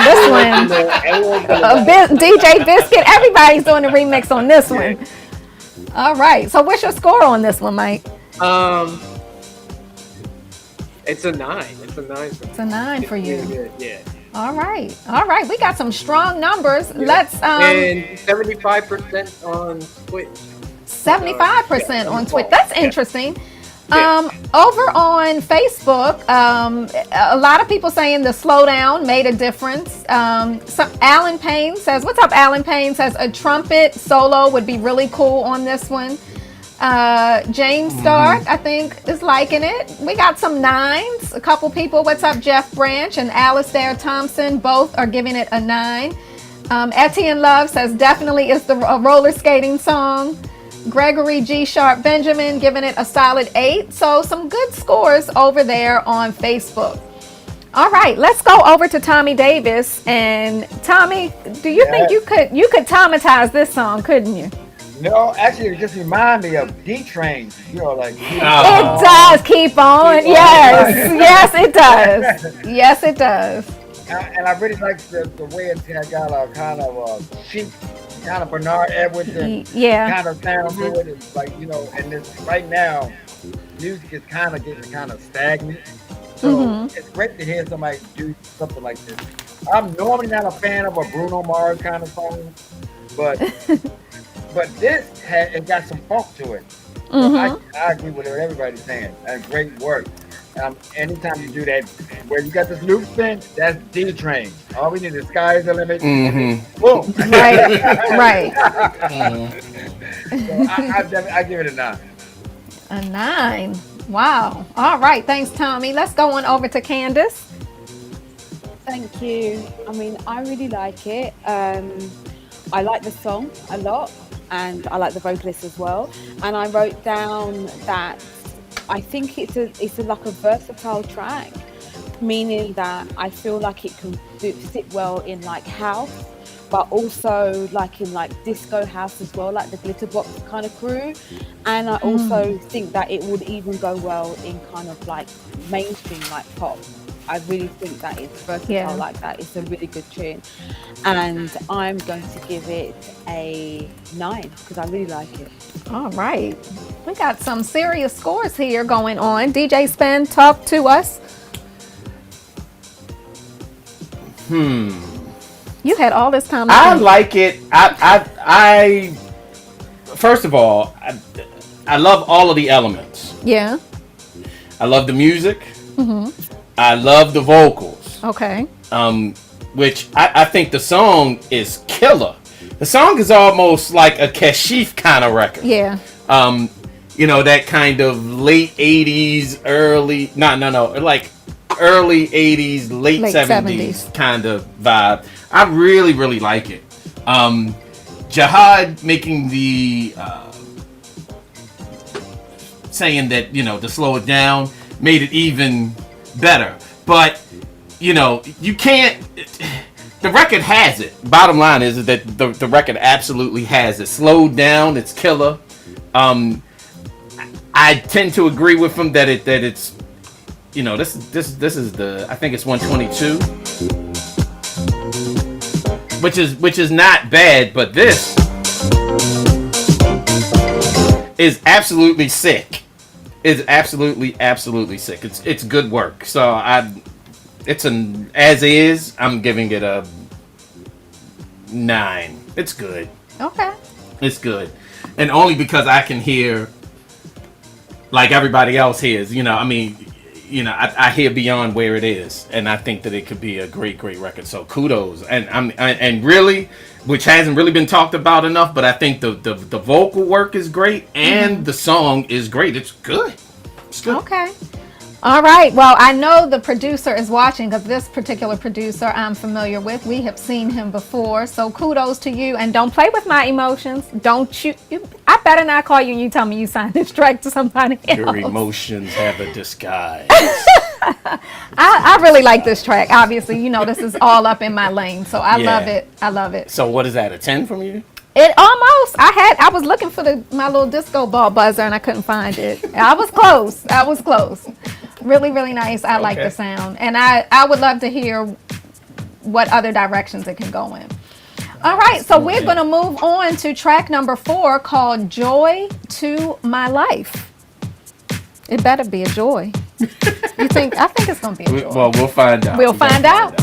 DJ Biscuit, everybody's doing a remix on this one. All right. So what's your score on this one, Mike? It's a 9. It's a 9. It's a 9 for you. Really good. Yeah. All right. We got some strong numbers. Yeah. Let's and 75% on Twitch. 75% on Twitch. That's interesting. Over on Facebook, a lot of people saying the slowdown made a difference. Alan Payne says, what's up, Alan Payne says a trumpet solo would be really cool on this one. James Stark, I think, is liking it. We got some 9s. A couple people, what's up, Jeff Branch and Alistair Thompson, both are giving it a 9. Etienne Love says definitely it's the roller skating song. Gregory G. Sharp Benjamin giving it a solid 8. So some good scores over there on Facebook. All right, let's go over to Tommy Davis. And Tommy, do you think you could Tomatize this song, couldn't you? No, actually, it just reminds me of D-Train. Like it does. Keep on. Yes, it does. Yes, it does. And I really like the way it's got a kind of cheap, kind of Bernard Edwards and kind of sound to it. It's like, and it's, right now, music is kind of getting kind of stagnant. So it's great to hear somebody do something like this. I'm normally not a fan of a Bruno Mars kind of song, but this it got some funk to it. So I agree with what everybody's saying. That's great work. Anytime you do that, where you got this loop spin, that's D-Train. All we need is sky is the limit. Boom. Right. So I give it a 9. A 9. Wow. All right. Thanks, Tommy. Let's go on over to Candace. Thank you. I mean, I really like it. I like the song a lot, and I like the vocalist as well. And I wrote down that I think it's like a versatile track, meaning that I feel like it can sit well in like house, but also like in like disco house as well, like the glitterbox kind of crew. And I also think that it would even go well in kind of like mainstream like pop. I really think that it's versatile Yeah. like that. It's a really good tune. And I'm going to give it a 9 because I really like it. All right. We got some serious scores here going on. DJ Spen, talk to us. You had all this time to I think. like it. I first of all, I love all of the elements. Yeah. I love the music. I love the vocals. Okay. Which I think the song is killer. The song is almost like a Kashif kind of record. Yeah. You know, that kind of late 80s, like early 80s, late 70s kind of vibe. I really, really like it. Jihad making the saying that, you know, to slow it down made it even better. But, you know, you can't. The record has it. Bottom line is that the record absolutely has it. Slowed down, it's killer. I tend to agree with him that it's, you know, this is the, I think it's 122, which is not bad, but this is absolutely sick. It's absolutely sick. It's good work. So it's an as is. I'm giving it a 9. It's good. Okay. It's good, and only because I can hear like everybody else hears. You know, I mean, you know, I hear beyond where it is, and I think that it could be a great record. So kudos, and really, which hasn't really been talked about enough, but I think the vocal work is great, and the song is great. It's good. It's good. Okay. All right. Well, I know the producer is watching because this particular producer I'm familiar with. We have seen him before. So kudos to you. And don't play with my emotions. Don't you I better not call you and you tell me you signed this track to somebody else. Your emotions have a disguise. I really like this track. Obviously, you know, this is all up in my lane. So I love it. I love it. So what is that, a 10 from you? It almost. I was looking for my little disco ball buzzer and I couldn't find it. I was close. Really, really nice. I like the sound. And I would love to hear what other directions it can go in. All right, so we're going to move on to track number 4 called Joy to My Life. It better be a joy. You think? I think it's going to be a joy. Well, we'll find out. We'll find out.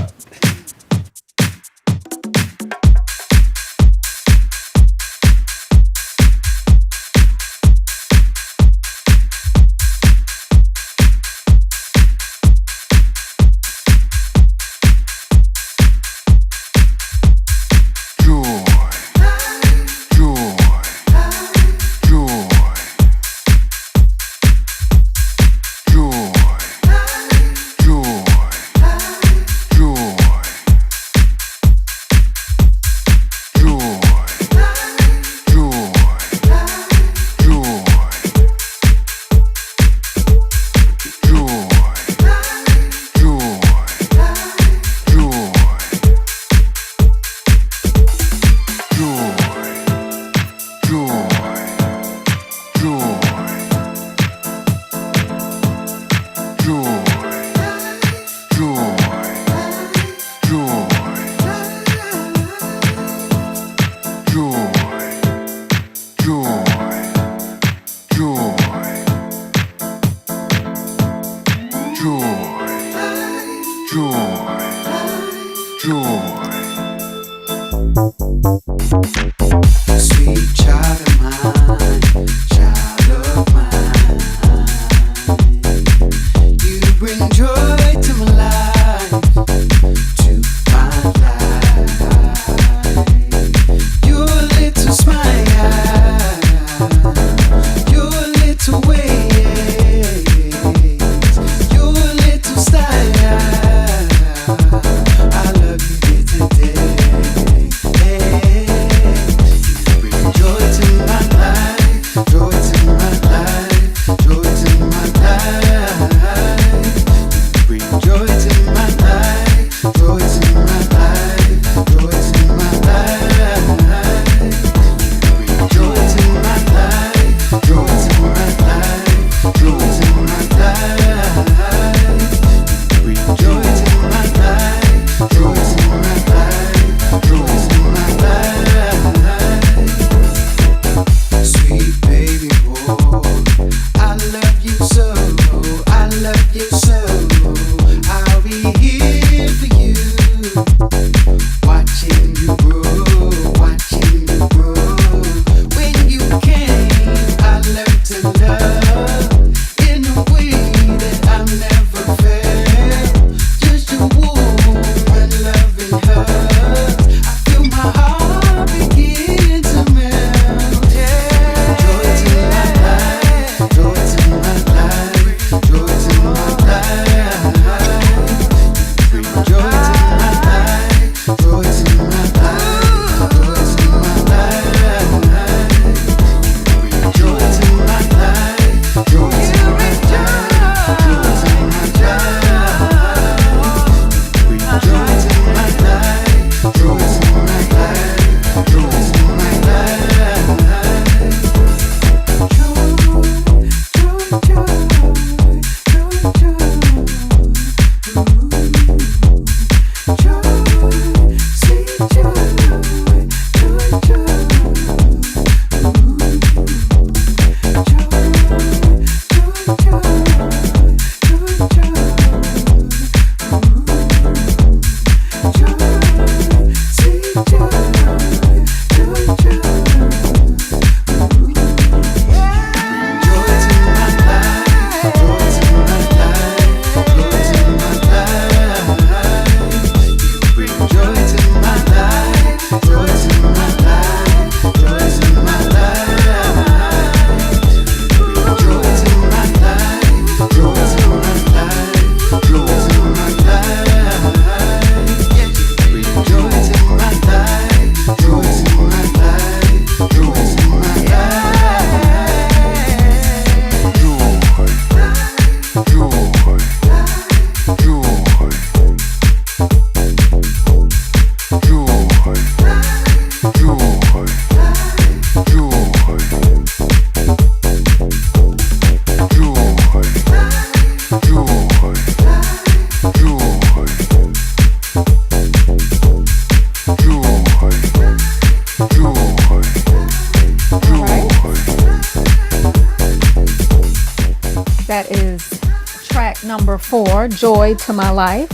4, Joy to My Life.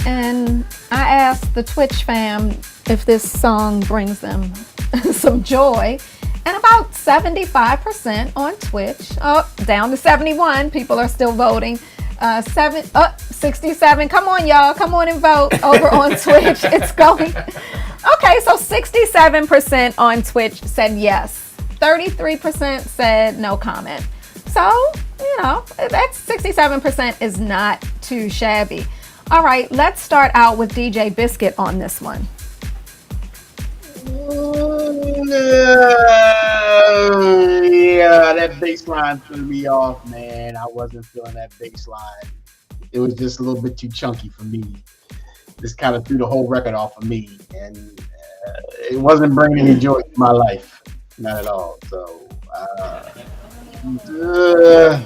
And I asked the Twitch fam if this song brings them some joy. And about 75% on Twitch, down to 71, people are still voting. 67, come on y'all, come on and vote over on Twitch. It's going. Okay, so 67% on Twitch said yes. 33% said no comment. So, that's 67% is not too shabby. All right, let's start out with DJ Biscuit on this one. Yeah, that bass line threw me off, man. I wasn't feeling that bass line. It was just a little bit too chunky for me. This kind of threw the whole record off of me, and it wasn't bringing any joy to my life, not at all. So, yeah.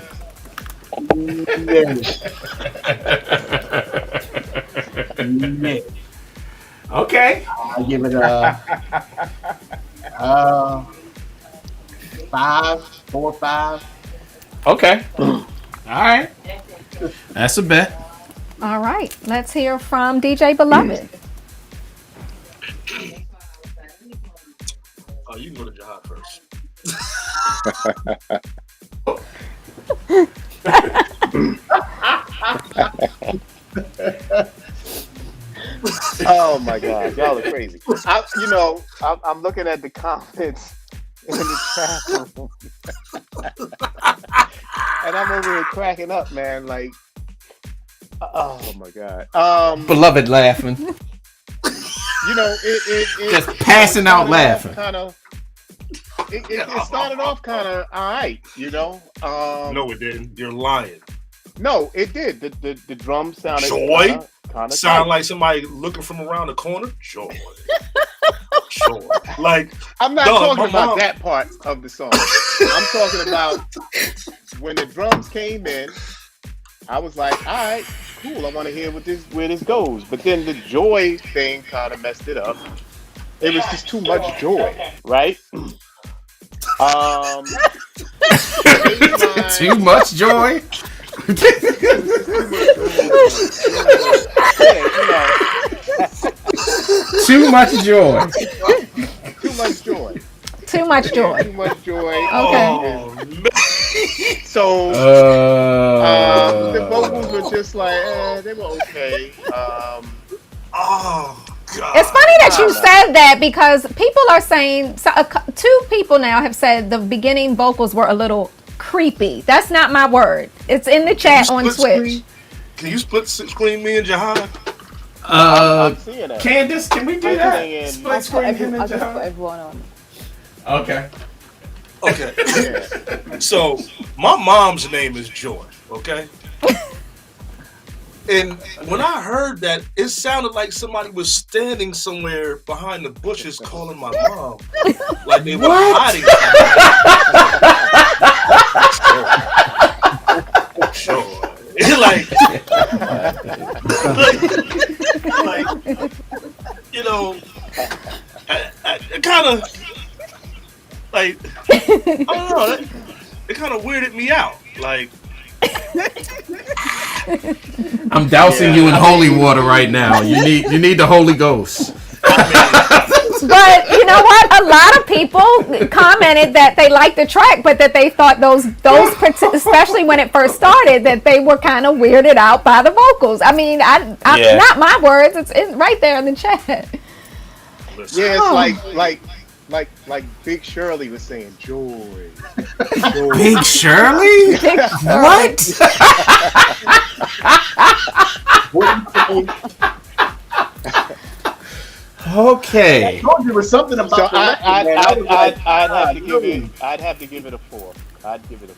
Okay. I give it a 5, 4, 5. Okay. All right. That's a bet. All right, let's hear from DJ Beloved. Oh, you can go to Jihad first. Oh my God, y'all are crazy. I'm looking at the comments in the chat room, and I'm over here cracking up, man. Like, oh my God. Beloved laughing. It Just passing out laughing. It started off kind of all right, No, it didn't. You're lying. No, it did. The drums sounded Joy? Kind of sound like somebody looking from around the corner. Joy. Joy. Like, I'm not talking about that part of the song. I'm talking about when the drums came in. I was like, all right, cool. I want to hear where this goes. But then the joy thing kind of messed it up. It was just too much joy, right? Too much joy. Too much joy. Too much joy. Too much joy. Too much joy. Okay. So the vocals were just like, they were okay. God. It's funny that you said that because people are saying, two people now have said the beginning vocals were a little creepy. That's not my word. It's in the chat on Twitch. Screen? Can you split screen me and Jihad? Candace, can we do that? Split screen him and I'll just put Jihad? everyone on. Okay. Okay. So my mom's name is Joy. Okay. And when I heard that, it sounded like somebody was standing somewhere behind the bushes calling my mom, like they were hiding. Sure. like, it kind of, like, I don't know, it kind of weirded me out. Like, I'm dousing you in holy water right now. You need the Holy Ghost. But you know what? A lot of people commented that they liked the track, but that they thought those especially when it first started, that they were kind of weirded out by the vocals. I mean, not my words. It's right there in the chat. Yeah, it's like Big Shirley was saying, joy. Big Shirley? What? Okay. I told you there was something about So the record, I'd have to give it a 4. I'd give it a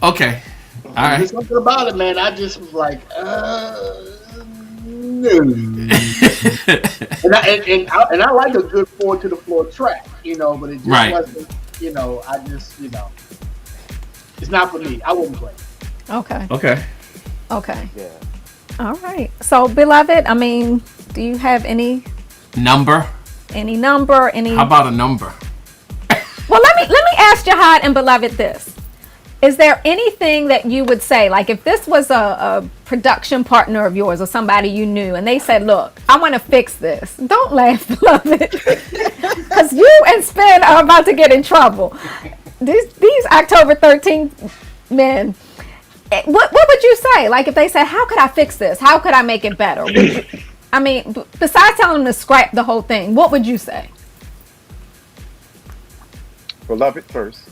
4. Okay. All right. There's something about it, man. I just was like, no. and I like a good 4 to the floor track, but it just wasn't, I just, it's not for me. I wouldn't play. Okay. Yeah. All right. So, Beloved, I mean, do you have any number? How about a number? Well, let me ask Jihad and Beloved this. Is there anything that you would say, like if this was a production partner of yours or somebody you knew and they said, look, I want to fix this. Don't laugh, beloved. Because you and Spen are about to get in trouble. These October 13th men, what would you say? Like if they said, how could I fix this? How could I make it better? I mean, besides telling them to scrap the whole thing, what would you say? Beloved first.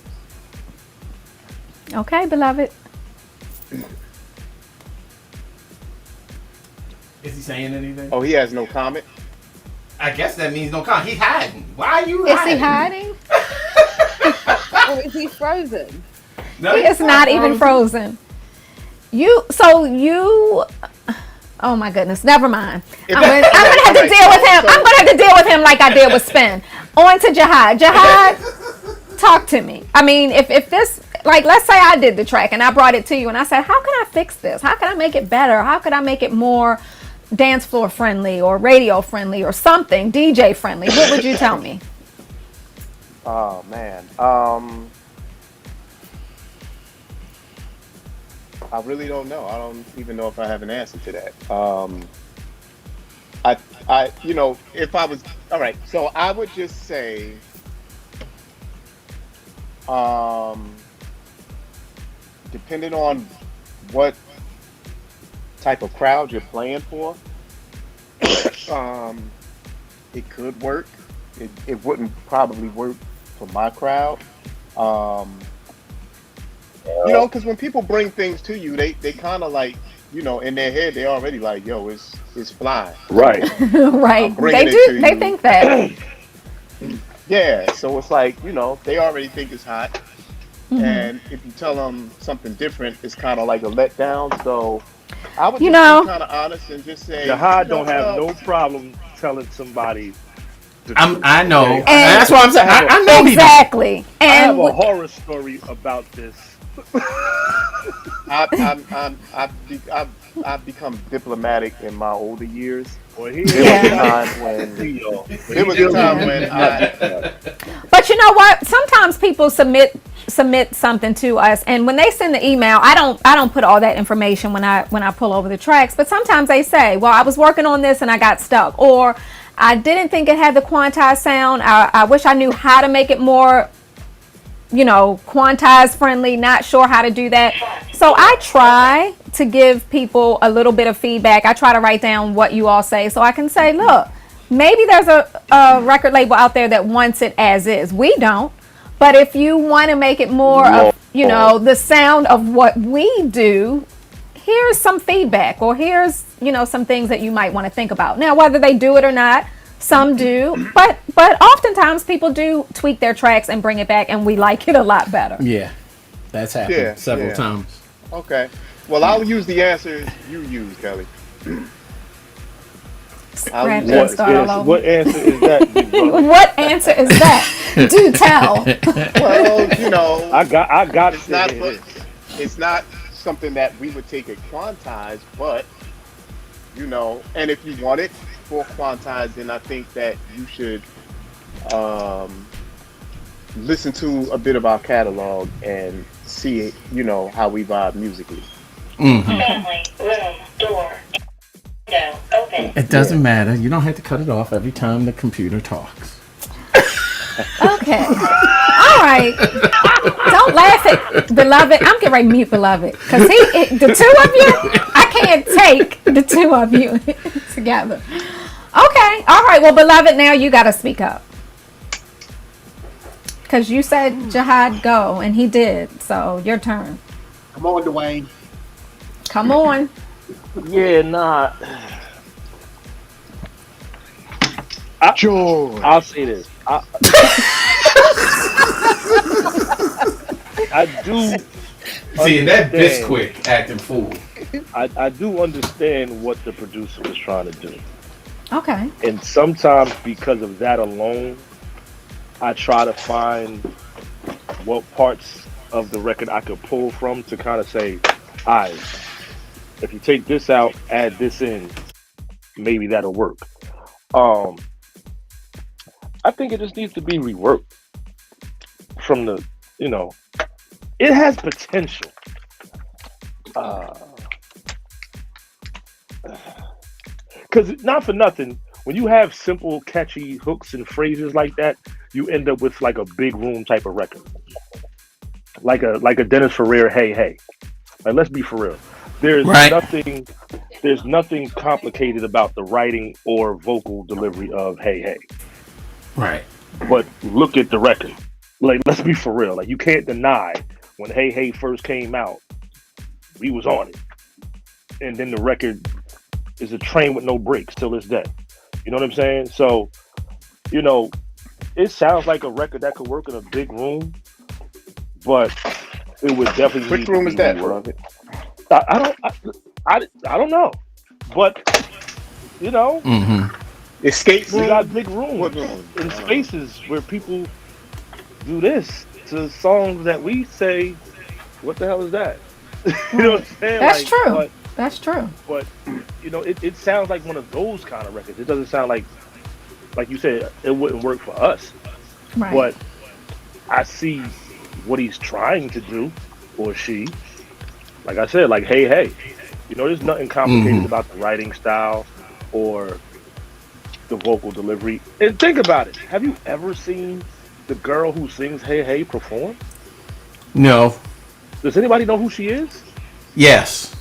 Okay, beloved. Is he saying anything? Oh, he has no comment. I guess that means no comment. He's hiding. Why are you Is hiding? he hiding? Or is he frozen? No, He is not even frozen. Oh my goodness, never mind. I'm gonna have to deal with him. I'm gonna have to deal with him like I did with Spen. On to Jihad. Jihad, talk to me. I mean, if this, like, let's say I did the track and I brought it to you and I said, how can I fix this? How can I make it better? How could I make it more dance floor friendly or radio friendly or something, DJ friendly? What would you tell me? Oh man. I really don't know. I don't even know if I have an answer to that. If I was all right, so I would just say, depending on what type of crowd you're playing for, it could work. It wouldn't probably work for my crowd. Because when people bring things to you, they kind of like, in their head, they already like, yo, it's fly. Right. Right. Bringing They it do. to They you. think that. Yeah, so it's like, they already think it's hot. And if you tell them something different, it's kind of like a letdown. So I would just be kind of honest and just say, Jihad don't have no problem telling somebody. I know. And that's what I'm saying. I know exactly. I have And a horror story about this. I've become diplomatic in my older years. Well, There was a time when But you know what? Sometimes people submit something to us, and when they send the email, I don't put all that information when I pull over the tracks. But sometimes they say, "Well, I was working on this and I got stuck," or "I didn't think it had the quantized sound. I wish I knew how to make it more, quantize friendly. Not sure how to do that." So I try to give people a little bit of feedback. I try to write down what you all say so I can say, look, maybe there's a record label out there that wants it as is. We don't. But if you want to make it more of, the sound of what we do, here's some feedback, or here's, some things that you might want to think about. Now, whether they do it or not, some do, but oftentimes people do tweak their tracks and bring it back, and we like it a lot better. Yeah, that's happened several times. Okay. Well, I'll use the answers you use, Kelly. Scratch and start all over. What answer is that? Big brother? What answer is that? Do tell. Well, I got it's not. It's not something that we would take at Quantize, but and if you want it for Quantize, then I think that you should listen to a bit of our catalog and see, how we vibe musically. Family, room, door, window, open. It doesn't matter. You don't have to cut it off every time the computer talks. Okay. All right. Don't laugh at Beloved. I'm getting ready to mute Beloved. Because the two of you, I can't take the two of you together. Okay. All right. Well, Beloved, now you got to speak up. Because you said Jihad go, and he did. So your turn. Come on, Dwayne. Come on. Yeah, nah. I'll say this. I do. See, that Bisquick acting fool. I do understand what the producer was trying to do. Okay. And sometimes because of that alone, I try to find what parts of the record I could pull from to kind of say, all right, if you take this out, add this in, maybe that'll work. I think it just needs to be reworked from the, it has potential. Because not for nothing, when you have simple, catchy hooks and phrases like that, you end up with like a big room type of record, like a Dennis Ferrer, hey hey. Like, let's be for real. There's Right. nothing, there's nothing complicated about the writing or vocal delivery of hey hey. Right. But look at the record. Like, let's be for real. Like, you can't deny when Hey Hey first came out, we was on it, and then the record is a train with no brakes till this day. You know what I'm saying? So, you know, it sounds like a record that could work in a big room, but it would definitely. Which need room to is be that, reworked. beloved? I don't know, but you know, Escape we room? got big rooms What room? in spaces where people do this to songs that we say, "What the hell is that?" You know what I'm saying? That's Like, true. That's true. but you know, it sounds like one of those kind of records. It doesn't sound like you said, it wouldn't work for us. Right. But I see what he's trying to do, or she. Like I said, like hey hey, you know, there's nothing complicated about the writing style or the vocal delivery. And think about it. Have you ever seen the girl who sings Hey Hey perform? No. Does anybody know who she is? Yes.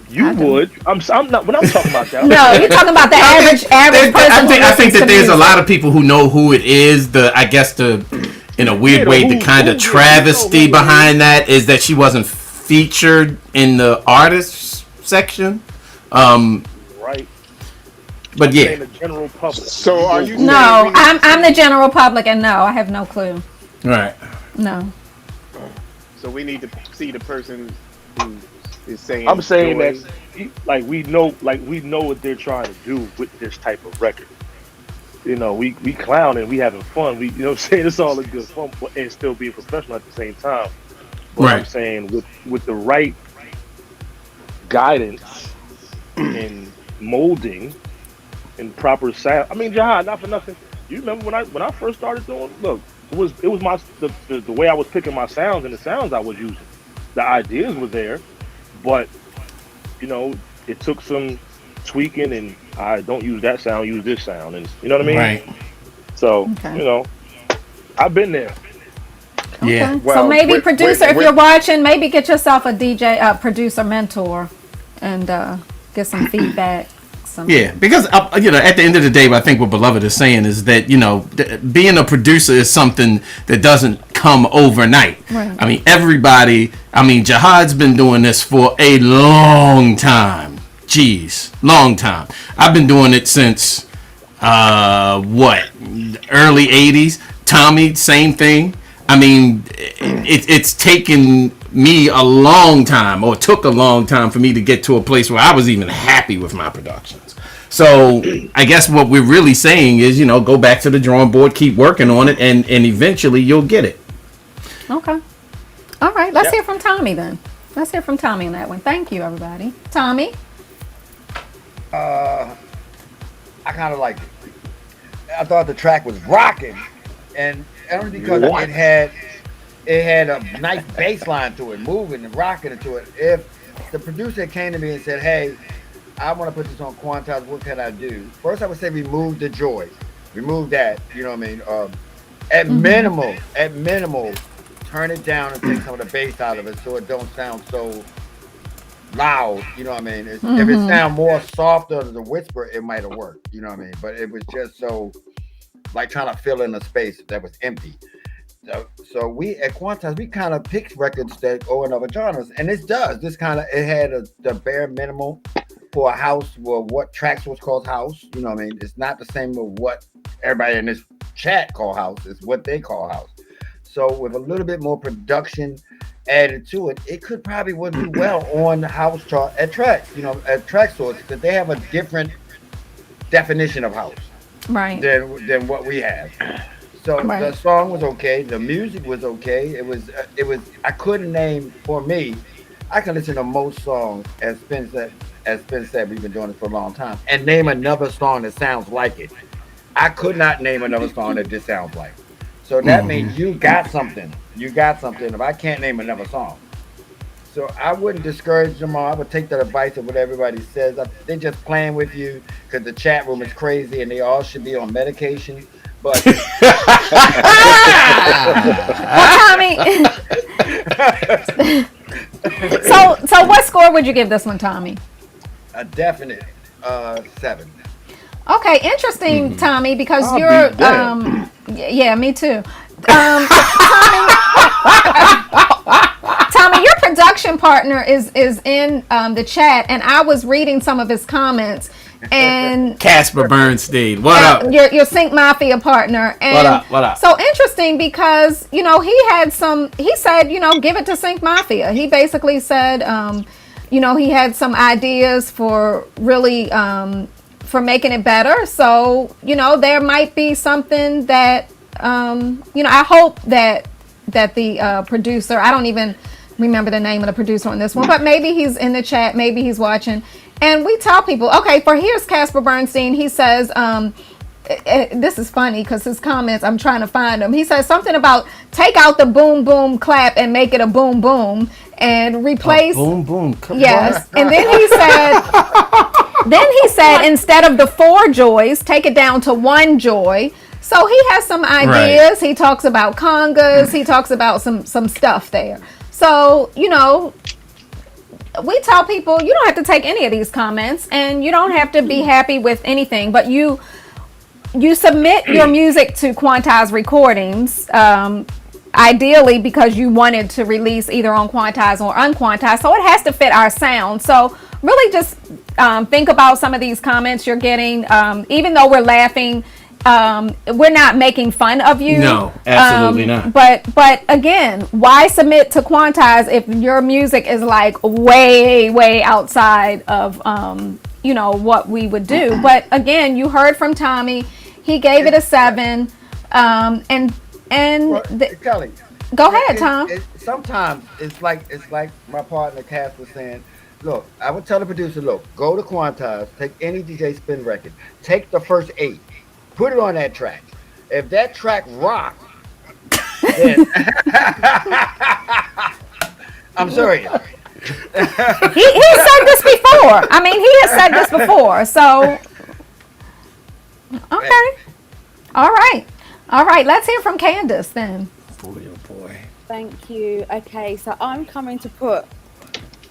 You would. I'm not. When I'm talking about that, No, you're talking about the average person. I think that there's a lot of people who know who it is. In a weird way, the kind of travesty behind that is that she wasn't featured in the artists section. Right. But yeah. The general public. So are you? No, I'm the general public, and no, I have no clue. Right. No. So we need to see the person who is saying. I'm saying joy. that, like we know what they're trying to do with this type of record. You know, we clowning, we having fun. We, you know, what I'm saying, it's all a good fun, and still being professional at the same time. But Right. I'm saying with the right guidance and molding and proper sound. I mean, Jahad, not for nothing. You remember when I first started doing? Look, it was the way I was picking my sounds and the sounds I was using. The ideas were there, but you know, it took some tweaking, and I don't use that sound, use this sound, and you know what I mean? Right. So Okay. you know, I've been there. Yeah. Okay. Well, So maybe with- producer, with- if you're watching, maybe get yourself a DJ, producer mentor, and get some feedback. Yeah, because you know, at the end of the day, I think what Beloved is saying is that, you know, being a producer is something that doesn't come overnight. Right. I mean, Jahad's been doing this for a long time. Jeez, long time. I've been doing it since early '80s. Tommy, same thing. I mean, it's taken me a long time, or took a long time for me to get to a place where I was even happy with my productions. So I guess what we're really saying is, you know, go back to the drawing board, keep working on it, and eventually you'll get it. Okay. All right. Let's hear from Tommy then. Let's hear from Tommy on that one. Thank you, everybody. Tommy. I kind of liked it. I thought the track was rocking, and only because it had a nice bass line to it, moving and rocking into it. If the producer came to me and said, "Hey, I want to put this on Quantize, what can I do?" First, I would say remove the joy, remove that. You know what I mean? At minimal, turn it down and take some of the bass out of it so it don't sound so loud. You know what I mean? If it sound more softer as a whisper, it might have worked. You know what I mean? But it was just so like trying to fill in a space that was empty. So we at Quantize, we kind of picked records that go in other genres, and it had the bare minimal for a house. Well, what tracks was called house? You know what I mean? It's not the same with what everybody in this chat call house. It's what they call house. So with a little bit more production added to it, it could probably would do well on the house chart at tracks. You know, at Track Source, because they have a different definition of house, Right. than what we have. So Right. the song was okay. The music was okay. It was. I couldn't name, for me. I can listen to most songs, as Spen said, we've been doing this for a long time, and name another song that sounds like it. I could not name another song that just sounds like it. So that means you got something. You got something. If I can't name another song. So I wouldn't discourage them all. I would take that advice of what everybody says. They're just playing with you because the chat room is crazy and they all should be on medication. But Tommy. so what score would you give this one, Tommy? a definite 7. Okay, interesting, Tommy, because I'll you're be damned. yeah, me too. Tommy, your production partner is in the chat, and I was reading some of his comments. And Casper Bernstein, what up? Your Sync Mafia partner. And What up? So interesting because he said give it to Sync Mafia. He basically said he had some ideas for really for making it better. So there might be something that I hope that the producer, I don't even remember the name of the producer on this one, but maybe he's in the chat, maybe he's watching. And we tell people, okay, here's Casper Bernstein. He says, this is funny because his comments, I'm trying to find them. He says something about take out the boom, boom, clap and make it a boom, boom and replace. Boom, boom. Yes. And then he said, instead of the 4 joys, take it down to 1 joy. So he has some ideas. Right. He talks about congas. He talks about some stuff there. So, we tell people you don't have to take any of these comments and you don't have to be happy with anything, but you submit your music to Quantize Recordings, ideally because you wanted to release either on Quantize or unquantized. So it has to fit our sound. So really just think about some of these comments you're getting. Even though we're laughing, we're not making fun of you. No, absolutely not. But again, why submit to Quantize if your music is like way, way outside of what we would do? But again, you heard from Tommy. He gave it a 7. Kelly, go ahead, Tom. Sometimes it's like my partner Cass was saying. Look, I would tell the producer, look, go to Quantize, take any DJ Spen record, take the first 8. Put it on that track. If that track rocks, then I'm sorry. He said this before. I mean, he has said this before. So, okay. All right. Let's hear from Candace then. Boy, oh boy. Thank you. Okay, so I'm coming to put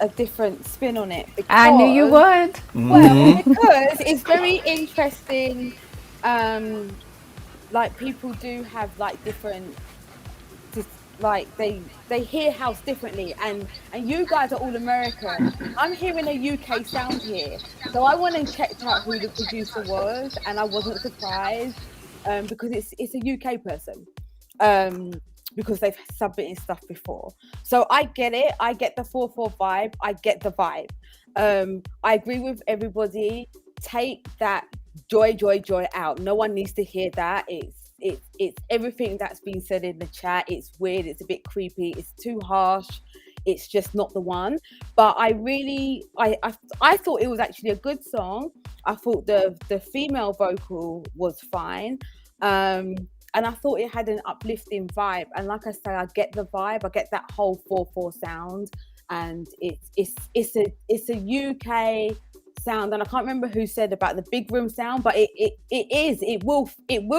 a different spin on it. Because, I knew you would. Well, because it's very interesting. Like people do have like different, like they hear house differently, and you guys are all American. I'm hearing a UK sound here, so I went and checked out who the producer was, and I wasn't surprised because it's a UK person, because they've submitted stuff before. So I get it. I get the 4/4 vibe. I get the vibe. I agree with everybody. Take that joy out. No one needs to hear that. It's everything that's been said in the chat. It's weird, it's a bit creepy, it's too harsh, it's just not the one. But I thought it was actually a good song. I thought the female vocal was fine, and I thought it had an uplifting vibe. And like I say, I get the vibe, I get that whole 4/4 sound, and it's a UK sound. And I can't remember who said about the big room sound, but it will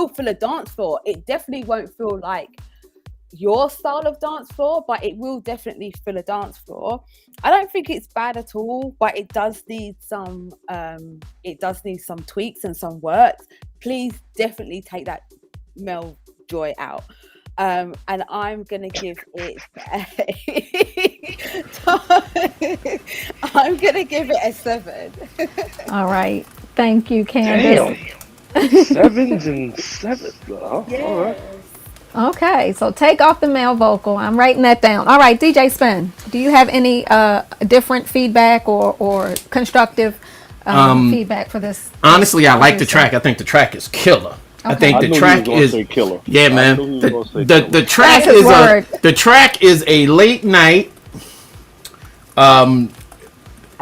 fill a dance floor. It definitely won't feel like your style of dance floor, but it will definitely fill a dance floor. I don't think it's bad at all, but it does need some tweaks and some work. Please definitely take that male joy out. And I'm gonna give it a 7. All right, thank you, Candace. Damn. 7s and 7s. Oh, Yes. all right. Okay, so take off the male vocal. I'm writing that down. All right, DJ Spen, do you have any different feedback or constructive feedback for this? Honestly, I like the track. I think the track is killer. Okay. I think the track is killer. Yeah, man. The track is a late night.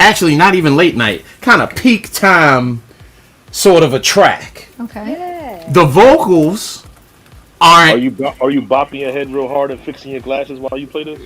Actually, not even late night. Kind of peak time, sort of a track. Okay. Yeah. The vocals aren't. Are you bopping your head real hard and fixing your glasses while you play this?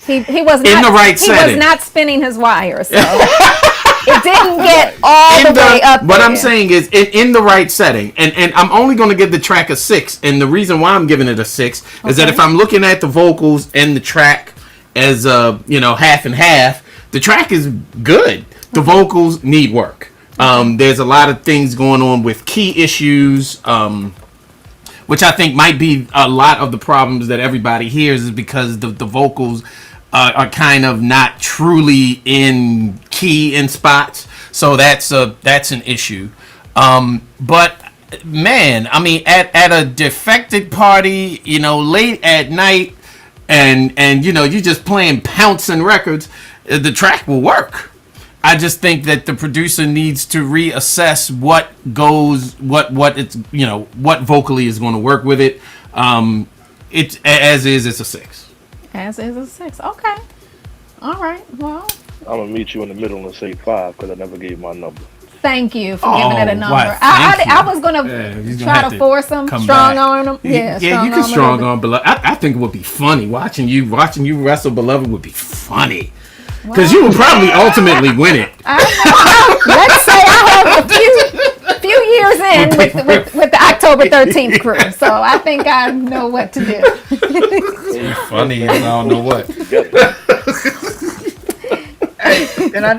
He was not in the right he setting. was not spinning his wires, so it didn't get all the way up there. What I'm saying is in the right setting, and I'm only going to give the track a 6, and the reason why I'm giving it a 6 is that if I'm looking at the vocals and the track as half and half, the track is good. The vocals need work. There's a lot of things going on with key issues, which I think might be a lot of the problems that everybody hears is because the vocals are kind of not truly in key in spots. So that's an issue. But man, I mean, at a defected party, late at night, and you're just playing pouncing records, the track will work. I just think that the producer needs to reassess what vocally is going to work with it. It's a 6. As is a 6. Okay. All right. Well, I'm gonna meet you in the middle and say 5 because I never gave my number. thank you for giving it a number. Why, I was gonna try to force him, strong arm him. Yeah, you can strong arm Beloved. I think it would be funny watching you wrestle Beloved would be funny. Because you would probably ultimately win it. Let's say I have a few years in with the October 13th crew, so I think I know what to do. It's funny as I don't know what. Hey,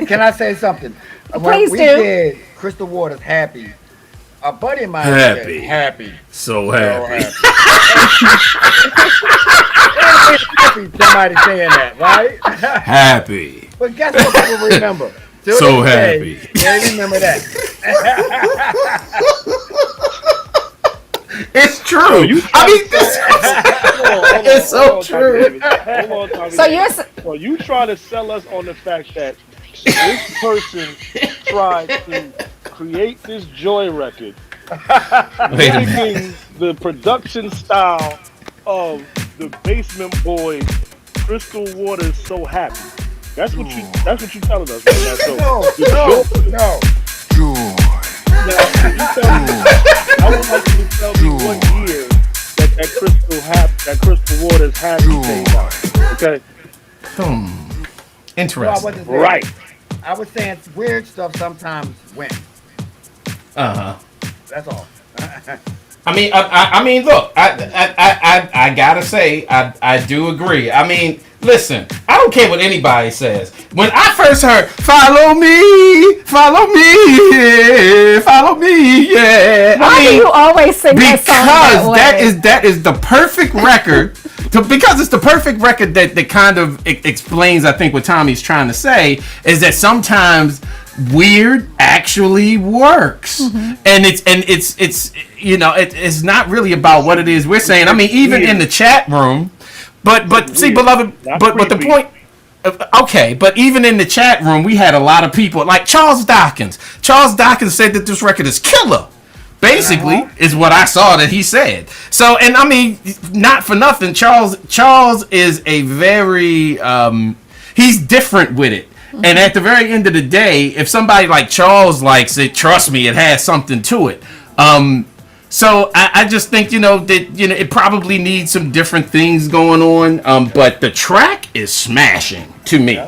can I say something? Please we do. did Crystal Waters Happy, a buddy of mine said happy. So happy. Happy somebody saying that, right? Happy. But guess what people remember? Till So this day, happy. They remember that. It's true. It's so true. Hold on, so you trying to sell us on the fact that this person tried to create this joy record, mimicking the production style of the Basement Boys, Crystal Waters, So Happy. That's what you telling us. No. I would like you to tell me what year that Crystal Waters Happy came out. Okay. Interesting. Right. I was saying weird stuff sometimes wins. That's all. I mean, look, I gotta say, I do agree. I mean, listen, I don't care what anybody says. When I first heard "Follow me, yeah," Why do you always sing that song that way? that is the perfect record. Because it's the perfect record that kind of explains, I think, what Tommy's trying to say is that sometimes weird actually works, and it's not really about what it is we're saying. I mean, even in the chat room, but see, Beloved, but the point. Okay, but even in the chat room, we had a lot of people like Charles Dawkins. Charles Dawkins said that this record is killer. Basically, is what I saw that he said. So, and I mean, not for nothing, Charles is a very he's different with it. And at the very end of the day, if somebody like Charles likes it, trust me, it has something to it. So I just think, that it probably needs some different things going on. But the track is smashing to me.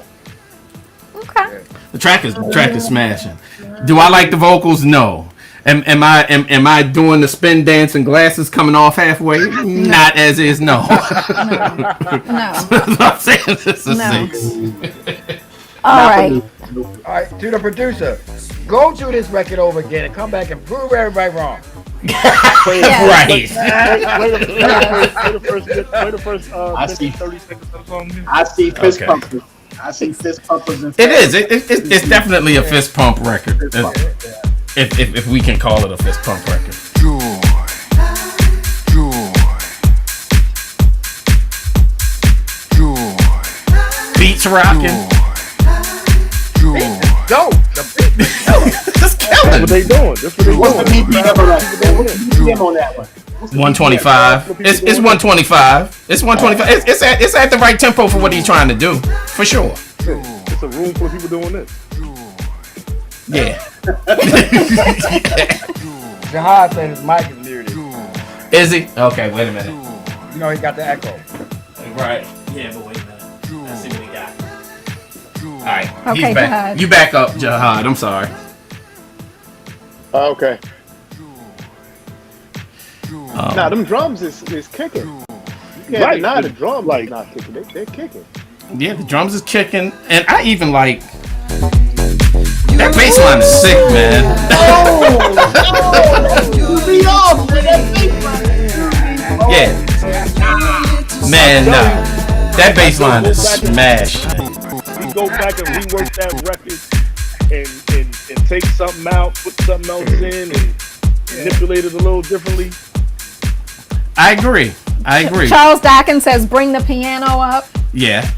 Okay. The track is smashing. Do I like the vocals? No. Am I doing the spin dance and glasses coming off halfway? Not as is. No. No. I'm saying this is 6. All right. All right, to the producer, go through this record over again and come back and prove everybody wrong. Right. Play the first I see 30 seconds of the song. I see fist Okay. pumpers. I see fist pumpers. It is. It's definitely a fist pump record. If we can call it a fist pump record. Beats rocking. Go. Just That's killing. what they doing. What's the BPM on that one? What's the BPM on that one? 125. It's 125. It's 125. It's at the right tempo for what he's trying to do, for sure. It's a room full of people doing this. Yeah. Jahad said his mic is muted. Is he? Okay, wait a minute. You know he got the echo. Right. Yeah, but wait a minute. Let's see what he got. All right. Okay, He's back. Jihad. You back up, Jihad. I'm sorry. Okay. Now them drums is kicking. You can't Right. deny the drums Like- is not kicking. They're kicking. Yeah, the drums is kicking, and I even like that bass line is sick, man. Yeah, man, nah, that bass line is smash. We go back and rework that record and take something out, put something else in, and manipulate it a little differently. I agree. Charles Dawkins says, "Bring the piano up." Yeah.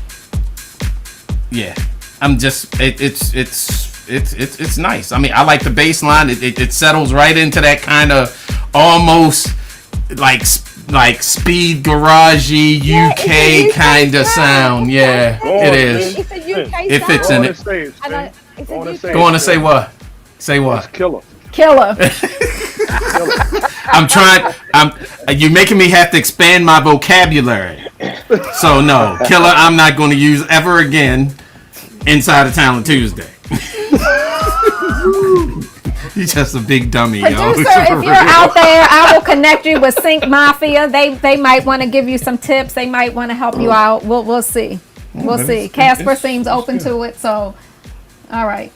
I'm just it's nice. I mean, I like the bass line. It settles right into that kind of almost like speed garagey UK kind of sound. Yeah, it is. It's a UK It fits sound. in it. And it's a UK Go on and say what? Say what? Killer. I'm trying. You're making me have to expand my vocabulary. So no, killer. I'm not going to use ever again inside of Talent Tuesday. He's just a big dummy, Producer, yo. if you're out there, I will connect you with Sync Mafia. They might want to give you some tips. They might want to help you out. We'll see. We'll see. Casper seems open to it. So, all right.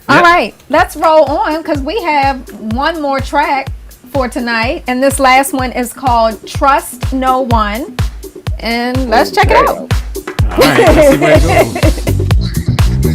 All right. Let's roll on because we have one more track for tonight, and this last one is called "Trust No One." And let's check it out. All right, let's see where it goes.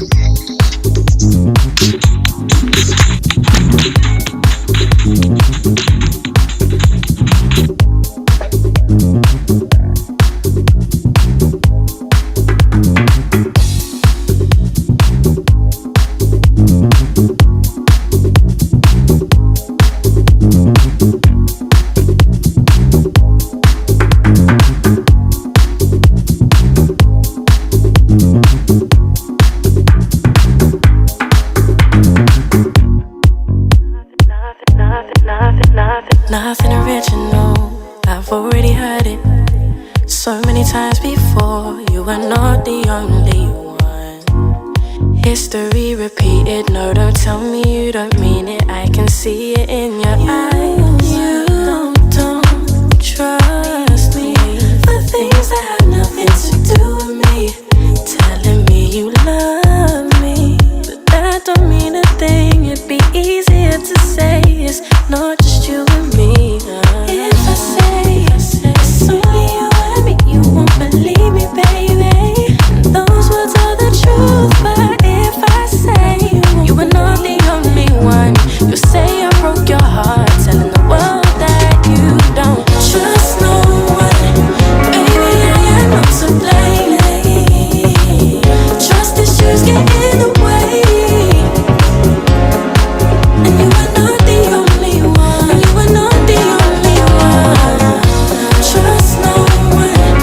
Nothing original, I've already heard it so many times before. You are not the only one. History repeated, no, don't tell me you don't mean it. I can see it in your eyes. You don't trust me for things that have nothing to do with me. Telling me you love me, but that don't mean a thing. It'd be easier to say it's not just you and me. If I say it's only you and me, you won't believe me, baby. Those words are the truth, but if I say you are not the only one, you'll say I broke your heart, telling the world that you don't trust no one. Baby, I am not to blame. Trust issues get in the way, and you are not the only one. You are not the only one. Trust no one.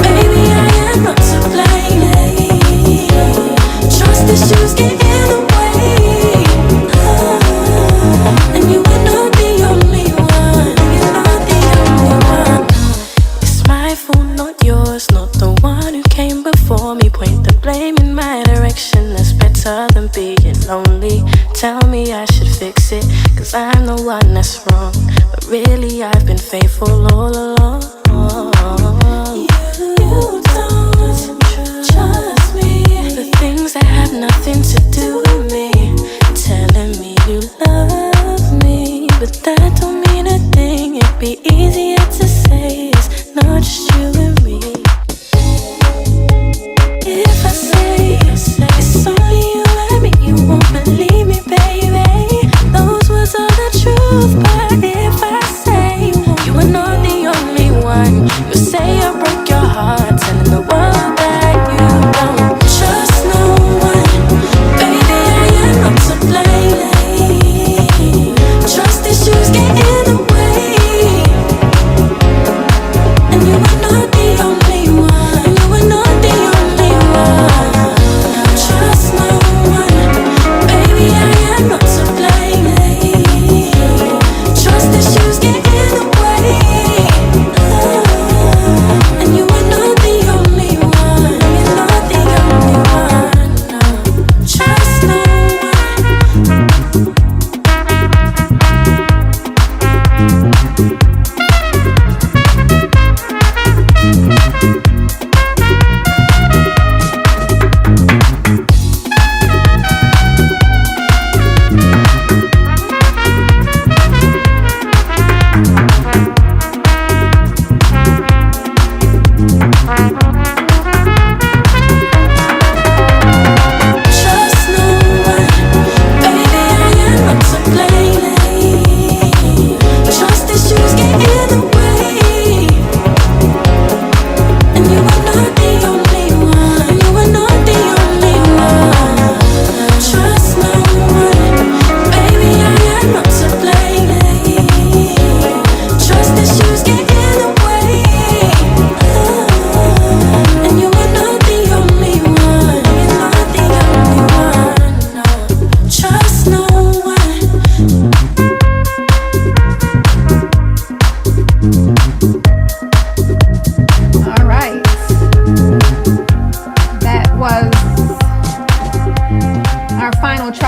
Baby, I am not to blame. Trust issues get in the way, and you are not the only one. You're not the only one. It's my fault, not yours, not the one who came before me. Point the blame in my direction, that's better than being lonely. Tell me I should fix it, cause I'm the one that's wrong, but really I've been faithful all along. You don't trust me, the things that have nothing to do with me. Telling me you love me, but that don't mean a thing. It'd be easier to say it's not just you and me. If I say it's only you and me, you won't believe me, baby. Those words are the truth, but if I say you are not the only one,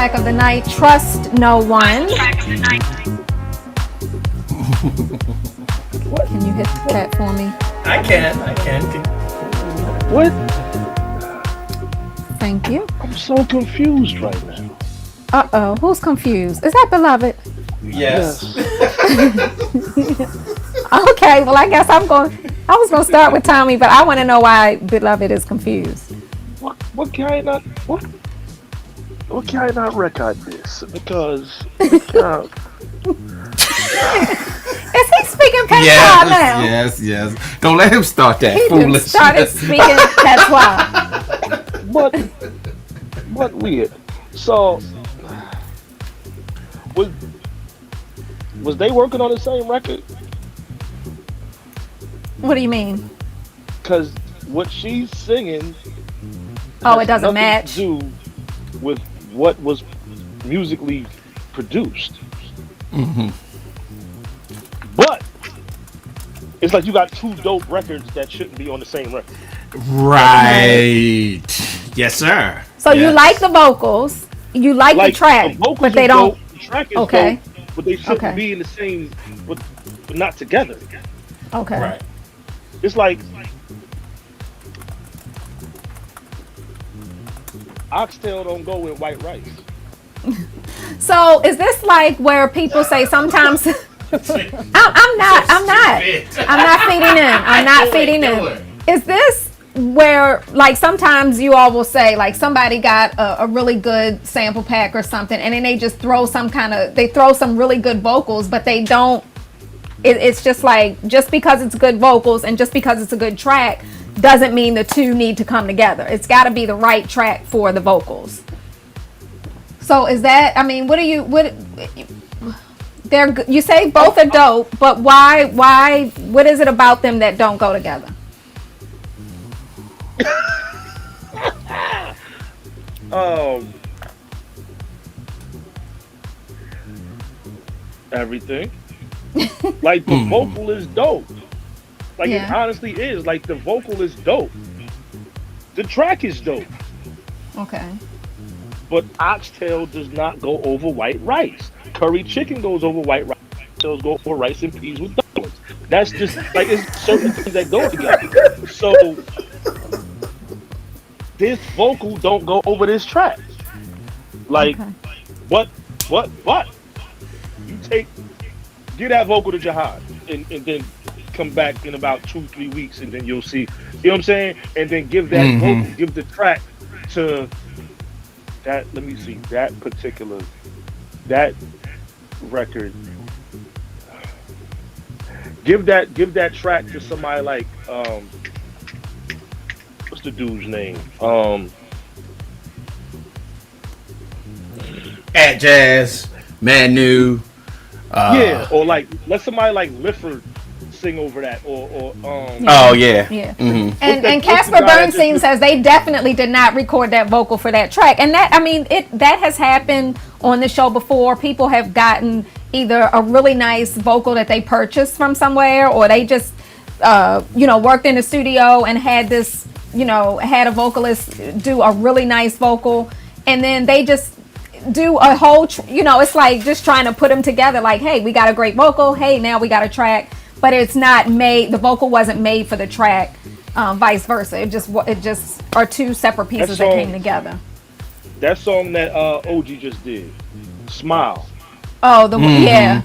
track of the night, Trust No One. Can you hit that for me? I can. What? Thank you. I'm so confused right now. Uh-oh, who's confused? Is that Beloved? Yes. Okay, well, I guess I was going to start with Tommy, but I want to know why Beloved is confused. What can I not record this? Because Is he speaking patois now? Yes. Don't let him start that He foolishness. just started speaking patois. But weird. So was they working on the same record? What do you mean? Because what she's singing. Oh, it doesn't nothing match. To do with what was musically produced. Mm-hmm. But it's like you got two dope records that shouldn't be on the same record. Right. Yes, sir. So you like the vocals, you like the track, the vocals but they are don't. dope, the track is Okay. dope, but they shouldn't be in the same, but not together. Okay. Right. It's like oxtail don't go with white rice. So is this like where people say sometimes? I'm not feeding in. Is this where like sometimes you all will say like somebody got a really good sample pack or something, and then they just throw some really good vocals, but they don't. It's just like just because it's good vocals and just because it's a good track doesn't mean the two need to come together. It's got to be the right track for the vocals. So is that? I mean, you say both are dope, but why? What is it about them that don't go together? Everything. Like the vocal is dope. Like it honestly is. Like the vocal is dope. The track is dope. Okay. But oxtail does not go over white rice. Curry chicken goes over white rice. Oxtails go over rice and peas with dumplings. That's just like it's certain things that go together. So this vocal don't go over this track. Like what? You give that vocal to Jihad and then come back in about 2-3 weeks and then you'll see. You know what I'm saying? And then give that vocal, give the track to that. Let me see that record. Give that track to somebody like what's the dude's name? At Jazz, Manu. Yeah, or like let somebody like Lifford sing over that, or oh yeah. Mm-hmm. And Casper Bernstein says they definitely did not record that vocal for that track, and that that has happened on the show before. People have gotten either a really nice vocal that they purchased from somewhere, or they just worked in the studio and had this had a vocalist do a really nice vocal, and then they just do a whole it's like just trying to put them together, like, hey, we got a great vocal, hey, now we got a track, but it's not made, the vocal wasn't made for the track, vice versa. It just are two separate pieces that came together. That song that OG just did, Smile. Oh, yeah.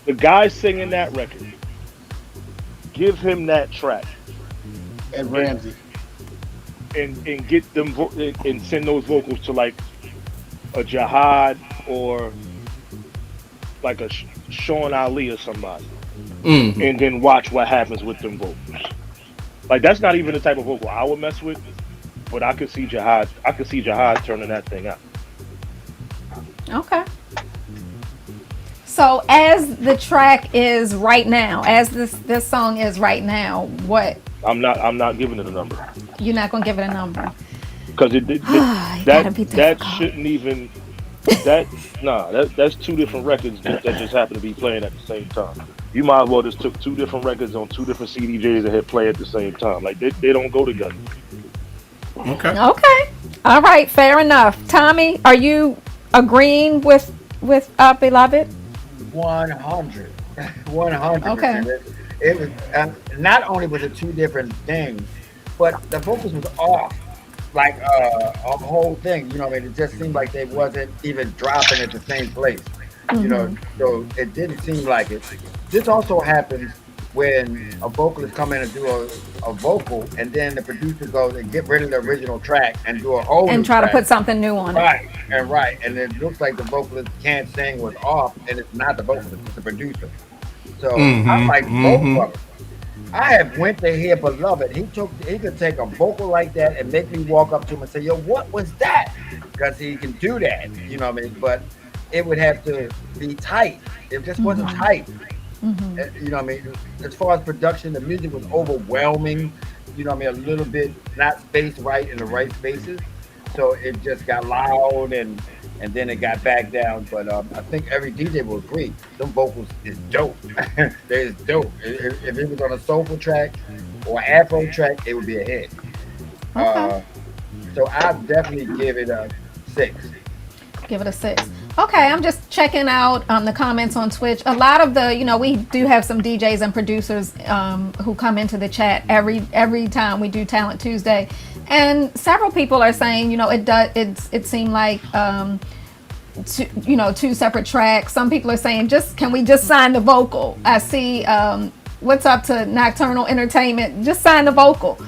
The guy singing that record, give him that track. Ed Ramsey. And get them and send those vocals to like a Jihad or like a Sean Ali or somebody, and then watch what happens with them vocals. Like that's not even the type of vocal I would mess with, but I could see Jihad turning that thing out. Okay. So as the track is right now, as this song is right now, what? I'm not giving it a number. You're not gonna give it a number. Because that shouldn't even that's two different records that just happen to be playing at the same time. You might as well just took two different records on two different CDJs and hit play at the same time. Like they don't go together. Okay. All right, fair enough. Tommy, are you agreeing with Beloved? 100. 100%. Okay. It was not only was it two different things, but the focus was off. Like a whole thing, you know what I mean? It just seemed like they wasn't even dropping at the same place. You know, so it didn't seem like it. This also happens when a vocalist come in and do a vocal, and then the producer goes and get rid of the original track and do a whole And new try to track. put something new on it. Right, and it looks like the vocalist can't sing was off, and it's not the vocalist, it's the producer. So I like both of them. I have went to hear Beloved. He could take a vocal like that and make me walk up to him and say, "Yo, what was that?" Because he can do that, you know what I mean? But it would have to be tight. It just wasn't tight. You know what I mean? As far as production, the music was overwhelming. You know what I mean? A little bit not spaced right in the right spaces. So it just got loud and then it got back down. But I think every DJ will agree. Them vocals is dope. They're dope. If it was on a soulful track or Afro track, it would be a hit. So I definitely give it a 6. Give it a 6. Okay, I'm just checking out the comments on Twitch. A lot of the, we do have some DJs and producers who come into the chat every time we do Talent Tuesday, and several people are saying, it seemed like two separate tracks. Some people are saying, can we just sign the vocal? I see. What's up to Nocturnal Entertainment? Just sign the vocal.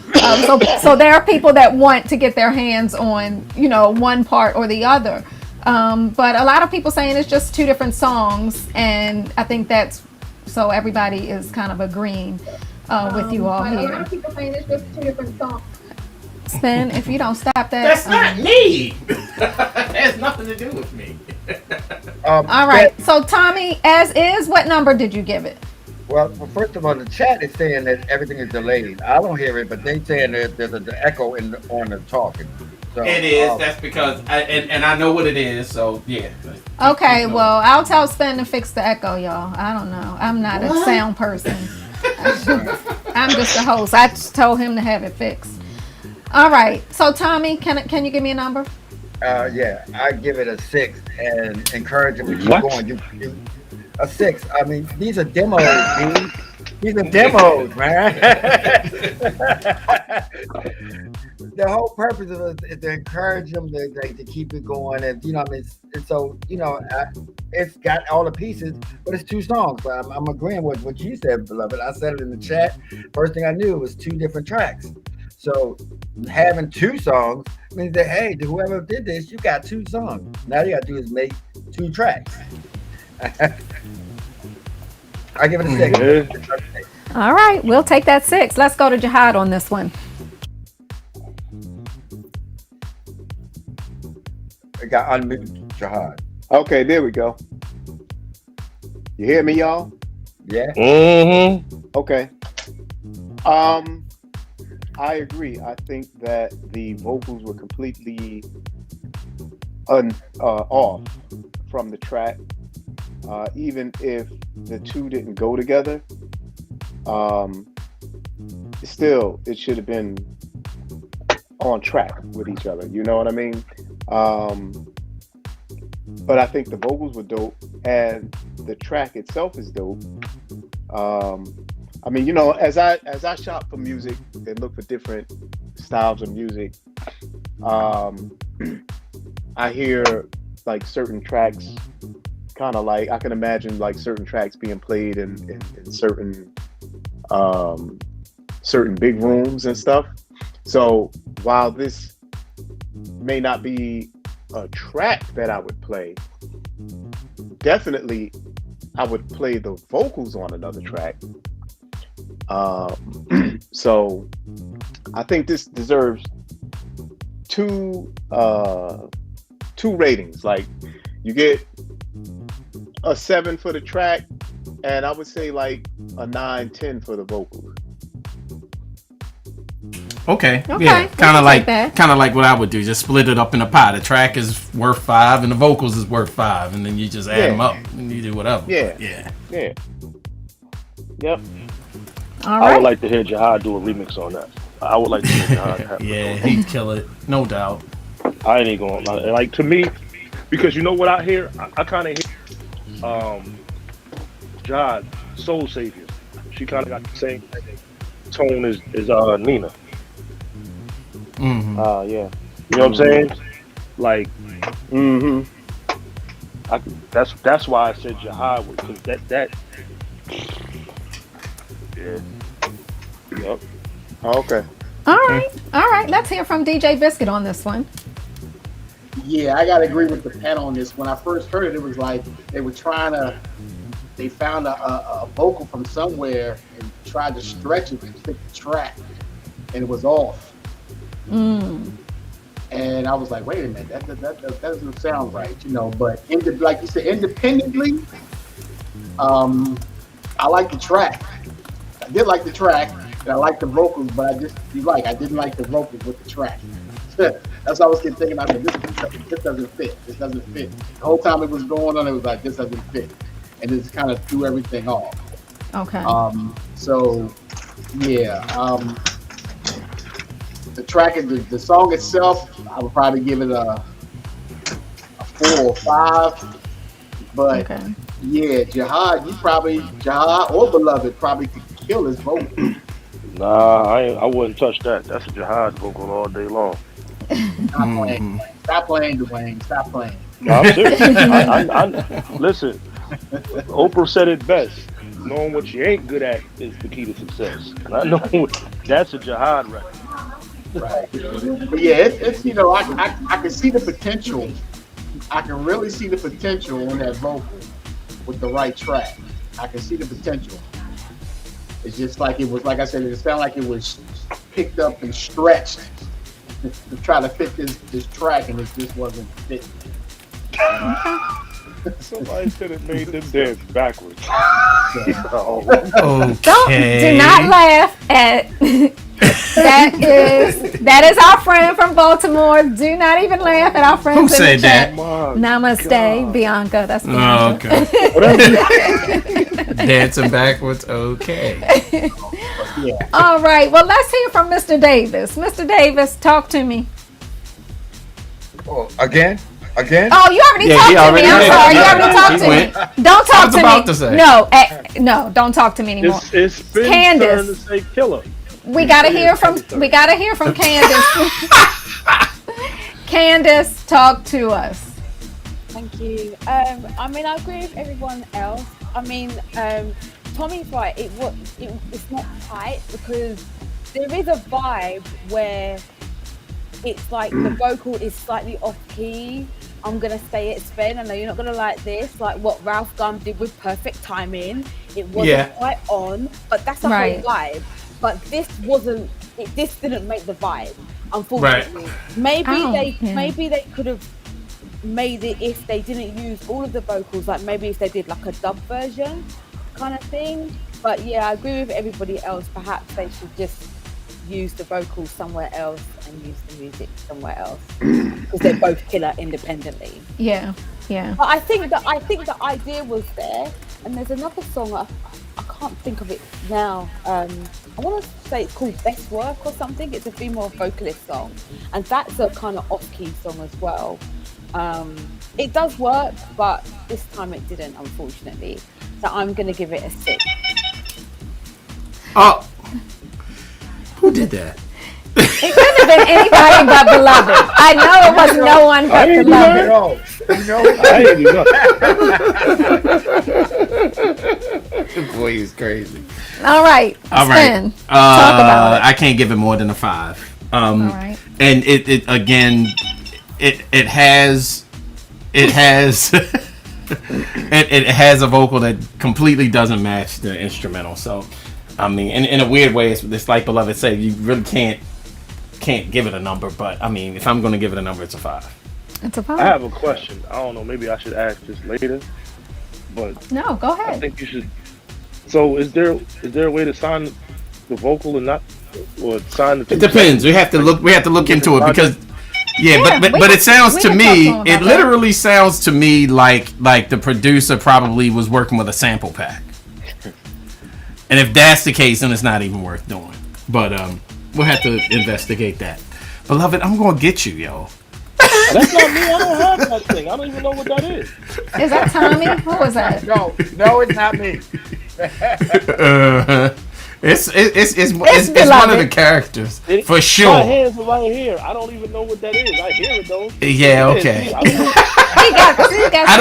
So there are people that want to get their hands on, one part or the other. But a lot of people saying it's just two different songs, and I think that's so everybody is kind of agreeing with you all here. A lot of people saying it's just two different songs. Spen, if you don't stop that. That's not me. That has nothing to do with me. All right. So Tommy, as is, what number did you give it? Well, first of all, the chat is saying that everything is delayed. I don't hear it, but they saying that there's an echo on the talking. So, it is. That's because I know what it is. So yeah. Okay. Well, I'll tell Spen to fix the echo, y'all. I don't know. I'm not a sound person. I'm just a host. I just told him to have it fixed. All right. So Tommy, can you give me a number? Yeah, I give it a 6 and encourage him to keep going. A 6. I mean, these are demos, dude. These are demos, man. The whole purpose of it is to encourage them to keep it going, and it's got all the pieces, but it's 2 songs. But I'm agreeing with what you said, Beloved. I said it in the chat. First thing I knew was 2 different tracks. So having 2 songs means that, hey, whoever did this, you got 2 songs. Now you got to do is make 2 tracks. I give it a 6. All right, we'll take that 6. Let's go to Jihad on this one. I got unmuted, Jihad. Okay, there we go. You hear me, y'all? Yeah. Okay. I agree. I think that the vocals were completely off from the track. Even if the 2 didn't go together, still it should have been on track with each other. You know what I mean? But I think the vocals were dope, and the track itself is dope. I mean, as I shop for music and look for different styles of music, I hear like certain tracks, kind of like I can imagine like certain tracks being played in certain big rooms and stuff. So while this may not be a track that I would play, definitely I would play the vocals on another track. So I think this deserves 2 ratings. Like, you get a 7 for the track, and I would say like a 9-10 for the vocals. Okay. Yeah. Kind of like what I would do. Just split it up in a pie. The track is worth 5, and the vocals is worth 5, and then you just add them up and you do whatever. Yeah. Yep. All right. I would like to hear Jihad do a remix on that. I would like to hear Jihad have yeah, he'd kill it, no doubt. I ain't gonna lie. Like, to me, Because you know what I hear? I kind of hear Jod, Soul Savior. She kind of got the same tone as Nina. Mm-hmm. Yeah. You know what I'm saying? Like, that's why I said Jihad, because that. Yeah. Yep. Okay. All right. Let's hear from DJ Biscuit on this one. Yeah, I gotta agree with the panel on this. When I first heard it, it was like they found a vocal from somewhere and tried to stretch it and fit the track, and it was off. And I was like, wait a minute, that doesn't sound right, you know. But like you said, independently, I like the track. I did like the track, and I like the vocals, but I didn't like the vocals with the track. That's what I was thinking. I said, this doesn't fit. This doesn't fit. The whole time it was going on, it was like, this doesn't fit, and it kind of threw everything off. Okay. So, yeah. The track and the song itself, I would probably give it a 4 or 5. But yeah, Jihad or Beloved probably could kill his vocal. Nah, I wouldn't touch that. That's a Jihad vocal all day long. Stop playing, Dwayne. Stop playing. No, I'm serious. I listen, Oprah said it best. Knowing what you ain't good at is the key to success. And I know that's a Jihad record. Right. But yeah, it's you know, I can see the potential. I can really see the potential on that vocal with the right track. I can see the potential. It's just like it was, like I said, it sounded like it was picked up and stretched to try to fit this track, and it just wasn't fitting. Somebody could have made them dance backwards. Do not laugh at that is our friend from Baltimore. Do not even laugh at our friends. Who said that? Namaste, Bianca. That's Bianca. Okay. Dancing backwards. Okay. Yeah. All right. Well, let's hear from Mr. Davis. Mr. Davis, talk to me. Oh, again? Oh, you already talked to me. I'm sorry. You already talked to me. Don't talk to me. No, don't talk to me anymore. It's Spen's Candace. turn to say killer. We gotta hear from Candace. Candace, talk to us. Thank you. I mean, I agree with everyone else. I mean, Tommy's right. It's not tight because there is a vibe where it's like the vocal is slightly off key. I'm gonna say it, Spen. I know you're not gonna like this. Like what Ralph Gum did with Perfect Timing. It wasn't quite on, but that's the whole vibe. But this wasn't. This didn't make the vibe, unfortunately. Right. Maybe they could have made it if they didn't use all of the vocals. Like maybe if they did like a dub version, kind of thing. But yeah, I agree with everybody else. Perhaps they should just use the vocals somewhere else and use the music somewhere else because they're both killer independently. Yeah. But I think the idea was there. And there's another song I can't think of it now. I want to say it's called Best Work or something. It's a female vocalist song, and that's a kind of off-key song as well. It does work, but this time it didn't, unfortunately. So I'm gonna give it a 6. Oh, who did that? It couldn't have been anybody but Beloved. I know it was no one but Beloved. The boy is crazy. All right. All right. Talk about it. I can't give it more than a 5. All right. And it again, it has it has a vocal that completely doesn't match the instrumental. So, I mean, in a weird way, it's like Beloved said, you really can't give it a number. But I mean, if I'm going to give it a number, it's a 5. It's a 5. I have a question. I don't know. Maybe I should ask this later. But no, go ahead. I think you should. So, is there a way to sign the vocal and not, or sign the? It depends. We have to look into it because. But it sounds to me, it literally sounds to me like the producer probably was working with a sample pack. And if that's the case, then it's not even worth doing. But we'll have to investigate that. Beloved, I'm gonna get you, yo. That's not me. I don't have that thing. I don't even know what that is. Is that Tommy? Who was that? No, it's not me. It's one of Beloved. the characters for My sure. hands are right here. I don't even know what that is. I hear it though. Yeah, okay. He got I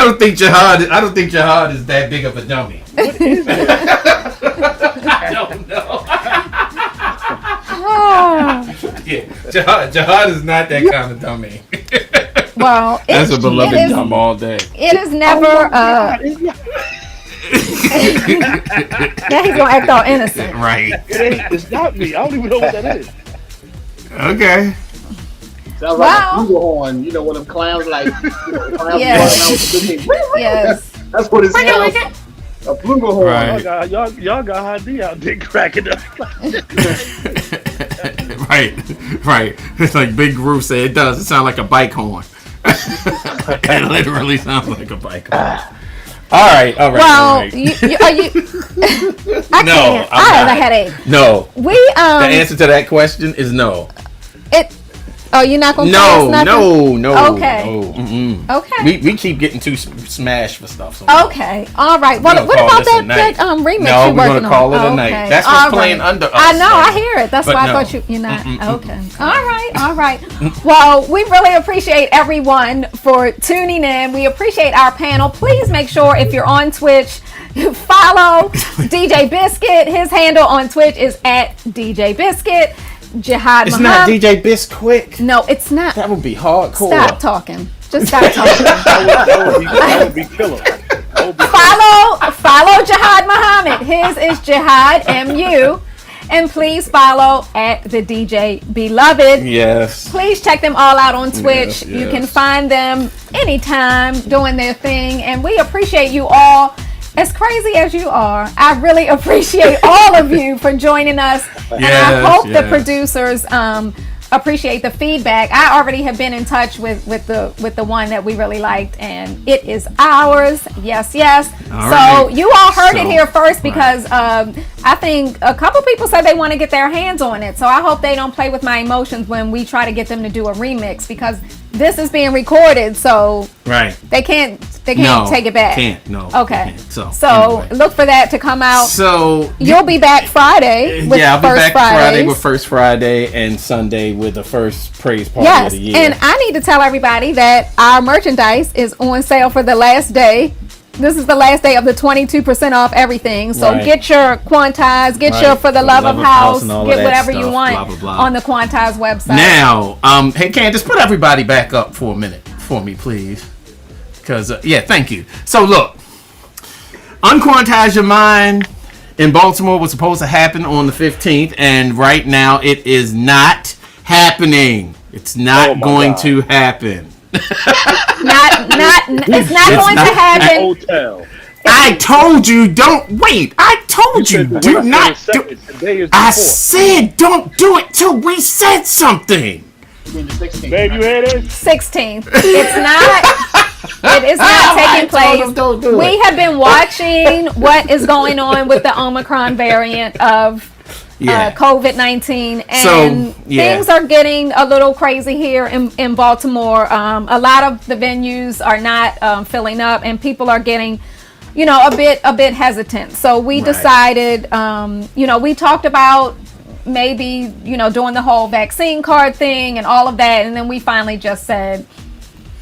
don't think Jihad is that big of a dummy. What is it? I don't know. Oh, Yeah, Jihad is not that kind of dummy. well, That's a beloved dumb all day. It is never. Now he's gonna act all innocent. Right. It's not me. I don't even know what that is. Okay. Sounds like Wow. a flugelhorn. You know, one of them clowns like, clowns Yes. walking around with the big thing. Yes. That's what it sounds like. A flugelhorn. Right. Y'all got ID out there cracking up. Right. It's like Big Groove said. It does. It sounds like a bike horn. It literally sounds like a bike horn. All right. Well, all right. you are you? I No, can't. I I'm have not. a headache. No. We The answer to that question is no. It. Oh, you're not gonna tell us nothing? No. Okay. No. Mm-mm. Okay. We keep getting too smashed for stuff. So Okay. All right. We're What gonna about call this a that night. remix No, you're we're working gonna call on? it a night. Okay. That's what's All playing right. under us. I know. so- I hear it. That's But why no. I thought you're not. Okay. All right. Well, we really appreciate everyone for tuning in. We appreciate our panel. Please make sure if you're on Twitch, you follow DJ Biscuit. His handle on Twitch is @DJ Biscuit. Jihad It's not Muhammad. DJ Bisquick. No, it's not. That would be hardcore. Stop talking. Just stop talking. That would be killer. Follow Jihad Muhammad. His is Jihad MU. And please follow @the DJ Beloved. Yes. Please check them all out on Twitch. Yes, You can yes. find them anytime doing their thing. And we appreciate you all. As crazy as you are, I really appreciate all of you for joining us. And I Yes, hope the yes. producers appreciate the feedback. I already have been in touch with the one that we really liked, and it is ours. Yes. All So right. you all heard it So, here first because I think a couple people said they want to get their hands on it. So I hope they don't play with my emotions when we try to get them to do a remix, because this is being recorded, so Right. they can't No, take it back. Can't. No. Okay. Can't. So anyway. Look for that to come out. So You'll be back Friday with yeah, I'll be First back Fridays. Friday with First Friday and Sunday with the first praise party Yes, of the year. and I need to tell everybody that our merchandise is on sale for the last day. This is the last day of the 22% off everything. So Right. get your Quantize, get Right. your For the Love of House, and all of get that whatever you stuff, want blah, blah, blah. on the Quantize website. Now, hey, Candace, put everybody back up for a minute for me, please. Because, yeah, thank you. So, look, Unquantize Your Mind in Baltimore was supposed to happen on the 15th, and right now it is not happening. It's not Oh my going God. to happen. It's not going to happen. Hotel. I told you, don't wait. I told you, do not do. Today is the I 4th. said, don't do it till we said something. You mean the 16th? Babe, you hear this? 16th. It's not. It is not taking place. Don't do We it. have been watching what is going on with the Omicron variant of Yeah. COVID-19, and So, yeah. things are getting a little crazy here in Baltimore. A lot of the venues are not filling up, and people are getting, a bit hesitant. So we Right. decided, we talked about maybe, doing the whole vaccine card thing and all of that, and then we finally just said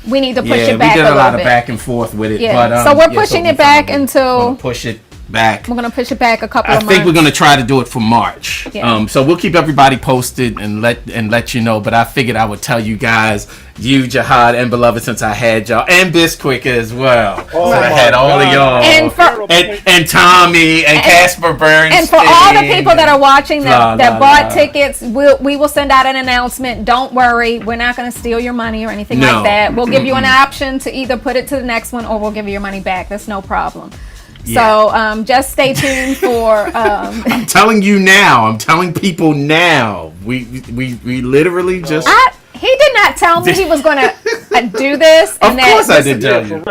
we need to push it back we did a a lot little of bit. back and forth with it. Yeah. But, So we're yeah, pushing we it back finally until- wanna push it back. We're gonna push it back a couple I of months. think we're gonna try to do it for March. Yeah. So we'll keep everybody posted and let you know. But I figured I would tell you guys, you, Jihad, and Beloved, since I had y'all, and Bisquick as well. Oh so I my had all of God. y'all, And for- and Tommy and Casper Burns, And for all the people that are watching that, blah, bought blah. tickets, we will send out an announcement. Don't worry, we're not going to steal your money or anything No. like that. We'll give you an option to either put it to the next one or we'll give you your money back. That's no problem. So just stay tuned for. I'm telling you now. I'm telling people now. We literally just. He did not tell me he was going to do this. Of and course, I this- did tell you.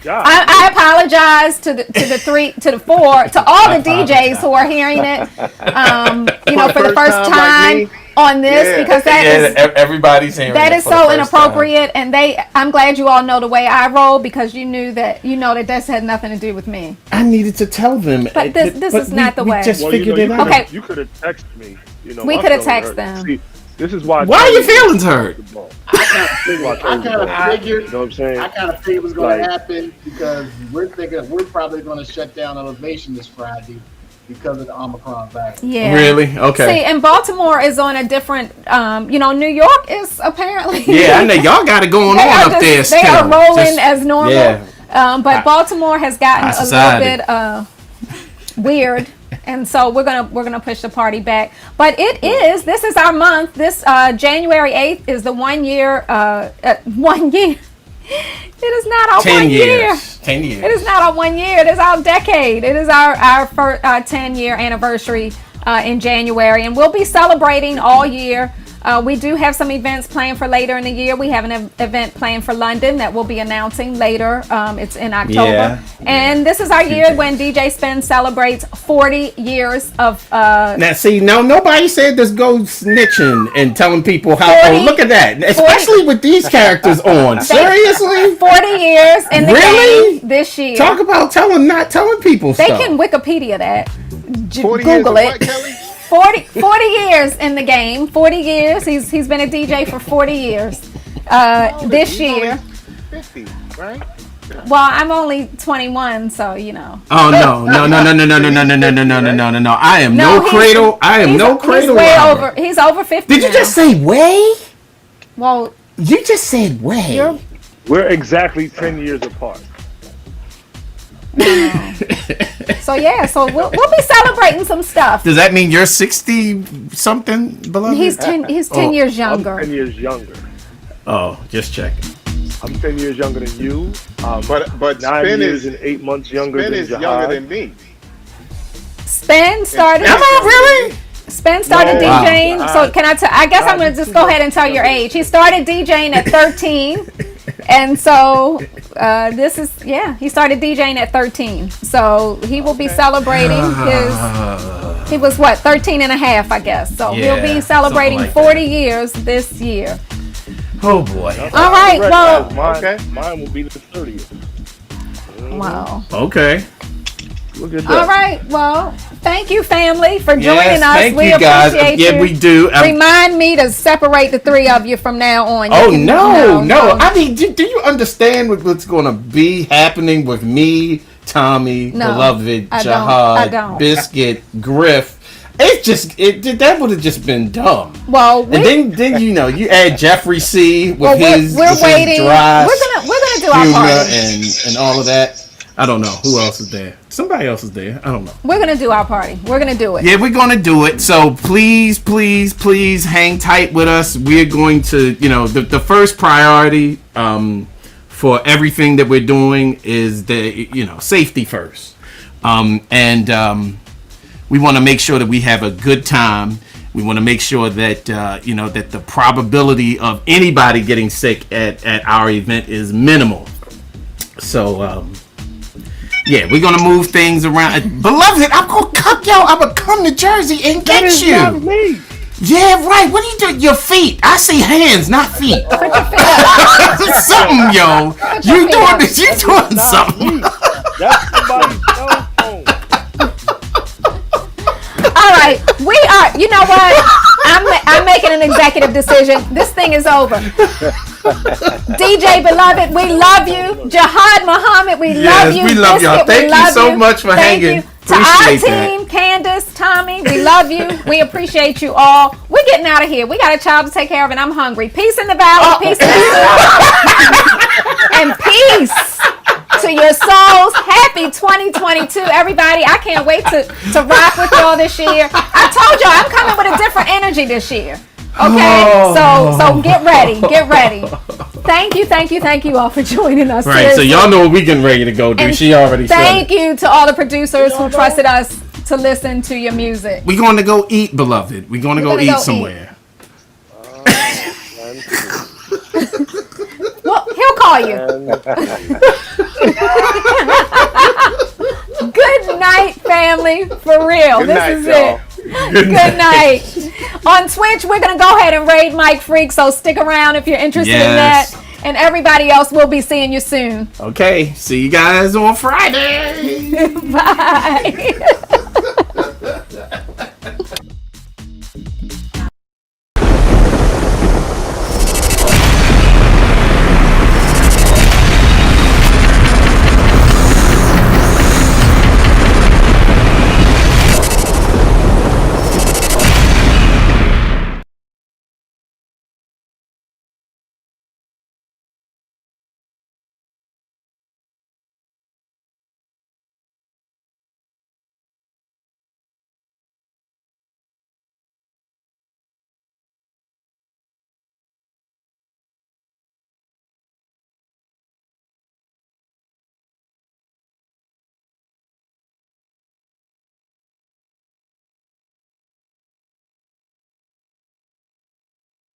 God. I apologize to the 4 to all the DJs who are hearing it. For the first time. on this because that is everybody's hearing that it is for the so first inappropriate, and I'm glad you all know the way I roll because you know that this had nothing to do with me. I needed to tell them. But this is not the way. We just Well, figured it out. Okay. You could have texted me. You know, We my could have feelings texted hurt. them. See, this is why. Why are your feelings hurt? I kind of figured. You know what I'm saying? I kind of figured it was going Like- to happen because we're probably going to shut down Elevation this Friday because of the Omicron virus. Yeah. Really? Okay. See, and Baltimore is on a different. New York is apparently. Yeah, I know y'all got it going on up there. They still. are rolling Just- as normal. Yeah. But Baltimore has gotten High a society. little bit weird, and so we're gonna push the party back. But this is our month. This January 8th is the 1 year. 1 year. It is not our 10 1 year. years. 10 years. It is not our 1 year. It is our decade. It is our first 10-year anniversary in January, and we'll be celebrating all year. We do have some events planned for later in the year. We have an event planned for London that we'll be announcing later. It's in October. Yeah. And this is our year when DJ Spen celebrates 40 years of... Now, see, nobody said this go snitching and telling people how. 40 look at that. Especially with these characters on. Seriously? 40 years in the Really? game this year. Talk about not telling people They stuff. can Wikipedia that. 40 years Google of it. what, Kelly? 40 years in the game. 40 years. He's been a DJ for 40 years. This He's year. only 50, right? Well, I'm only 21, so you know. Oh no! I am no cradle. I am no cradle. He's way robber. over. He's over 50. Did you now. just say way? Well, You just said way. you're. We're exactly 10 years apart. So yeah. So we'll be celebrating some stuff. Does that mean you're 60 something, beloved? He's 10 years I'm younger. 10 years younger. Oh, just checking. I'm 10 years younger than you. But 9 Spen years is and 8 months younger Spen than is Jihad. younger than me. Spen started. Am I really? Spen started No. DJing. Wow. So can I guess I'm gonna just go ahead and tell your age. He started DJing at 13, and so he started DJing at 13. So he will be celebrating his. He was 13 and a half, I guess. So Yeah, he'll be celebrating something like 40 years this year. Oh boy. All right, well, Mine will be the 30th. wow. Okay. Look at that. All right, well, thank you, family, for joining Yes, us. thank We you guys. appreciate you. Yeah, we do. Remind me to separate the three of you from now on. You Oh can- no! I mean, do you understand what's going to be happening with me, Tommy, No, beloved, I Jihad, don't. Biscuit, Griff? It's just that would have just been dumb. Well, And then you add Jeffrey C with Well, his we're with waiting. his dry We're gonna do our humor party. and all of that. I don't know who else is there. Somebody else is there. I don't know. We're gonna do our party. We're gonna do it. Yeah, we're going to do it. So please hang tight with us. We're going to, the first priority for everything that we're doing is safety first. We want to make sure that we have a good time. We want to make sure that, that the probability of anybody getting sick at our event is minimal. So, we're going to move things around. Beloved, I'm going to come, I'm going to come to Jersey and get you. Not me. Yeah, right. What are you doing? Your feet. I see hands, not feet. Something, yo. You doing this? You doing something? That's somebody's cell phone. All right, we are. You know what? I'm making an executive decision. This thing is over. DJ Beloved, we love you. Jihad Muhammad, we love you. We love y'all. Biscuit, we Thank you love so much for Thank hanging. you. To our Appreciate that. team, Candace, Tommy, we love you. We appreciate you all. We're getting out of here. We got a child to take care of, and I'm hungry. Peace in the valley, peace in the and peace to your souls. Happy 2022, everybody. I can't wait to rock with y'all this year. I told y'all I'm coming with a different energy this year. Okay, so get ready. Thank you all for joining us. Right, so y'all know what we getting ready to go do. And She already said thank it. you to all the producers who trusted us to listen to your music. We're going to go eat, beloved. We're going to go gonna eat go somewhere. Well, he'll call you. Good night, family. For real. Good This night, is y'all. it. Good night. On Twitch, we're going to go ahead and raid Mike Freak, so stick around if you're interested in Yes. that. And everybody else, we'll be seeing you soon. Okay, see you guys on Friday. Bye.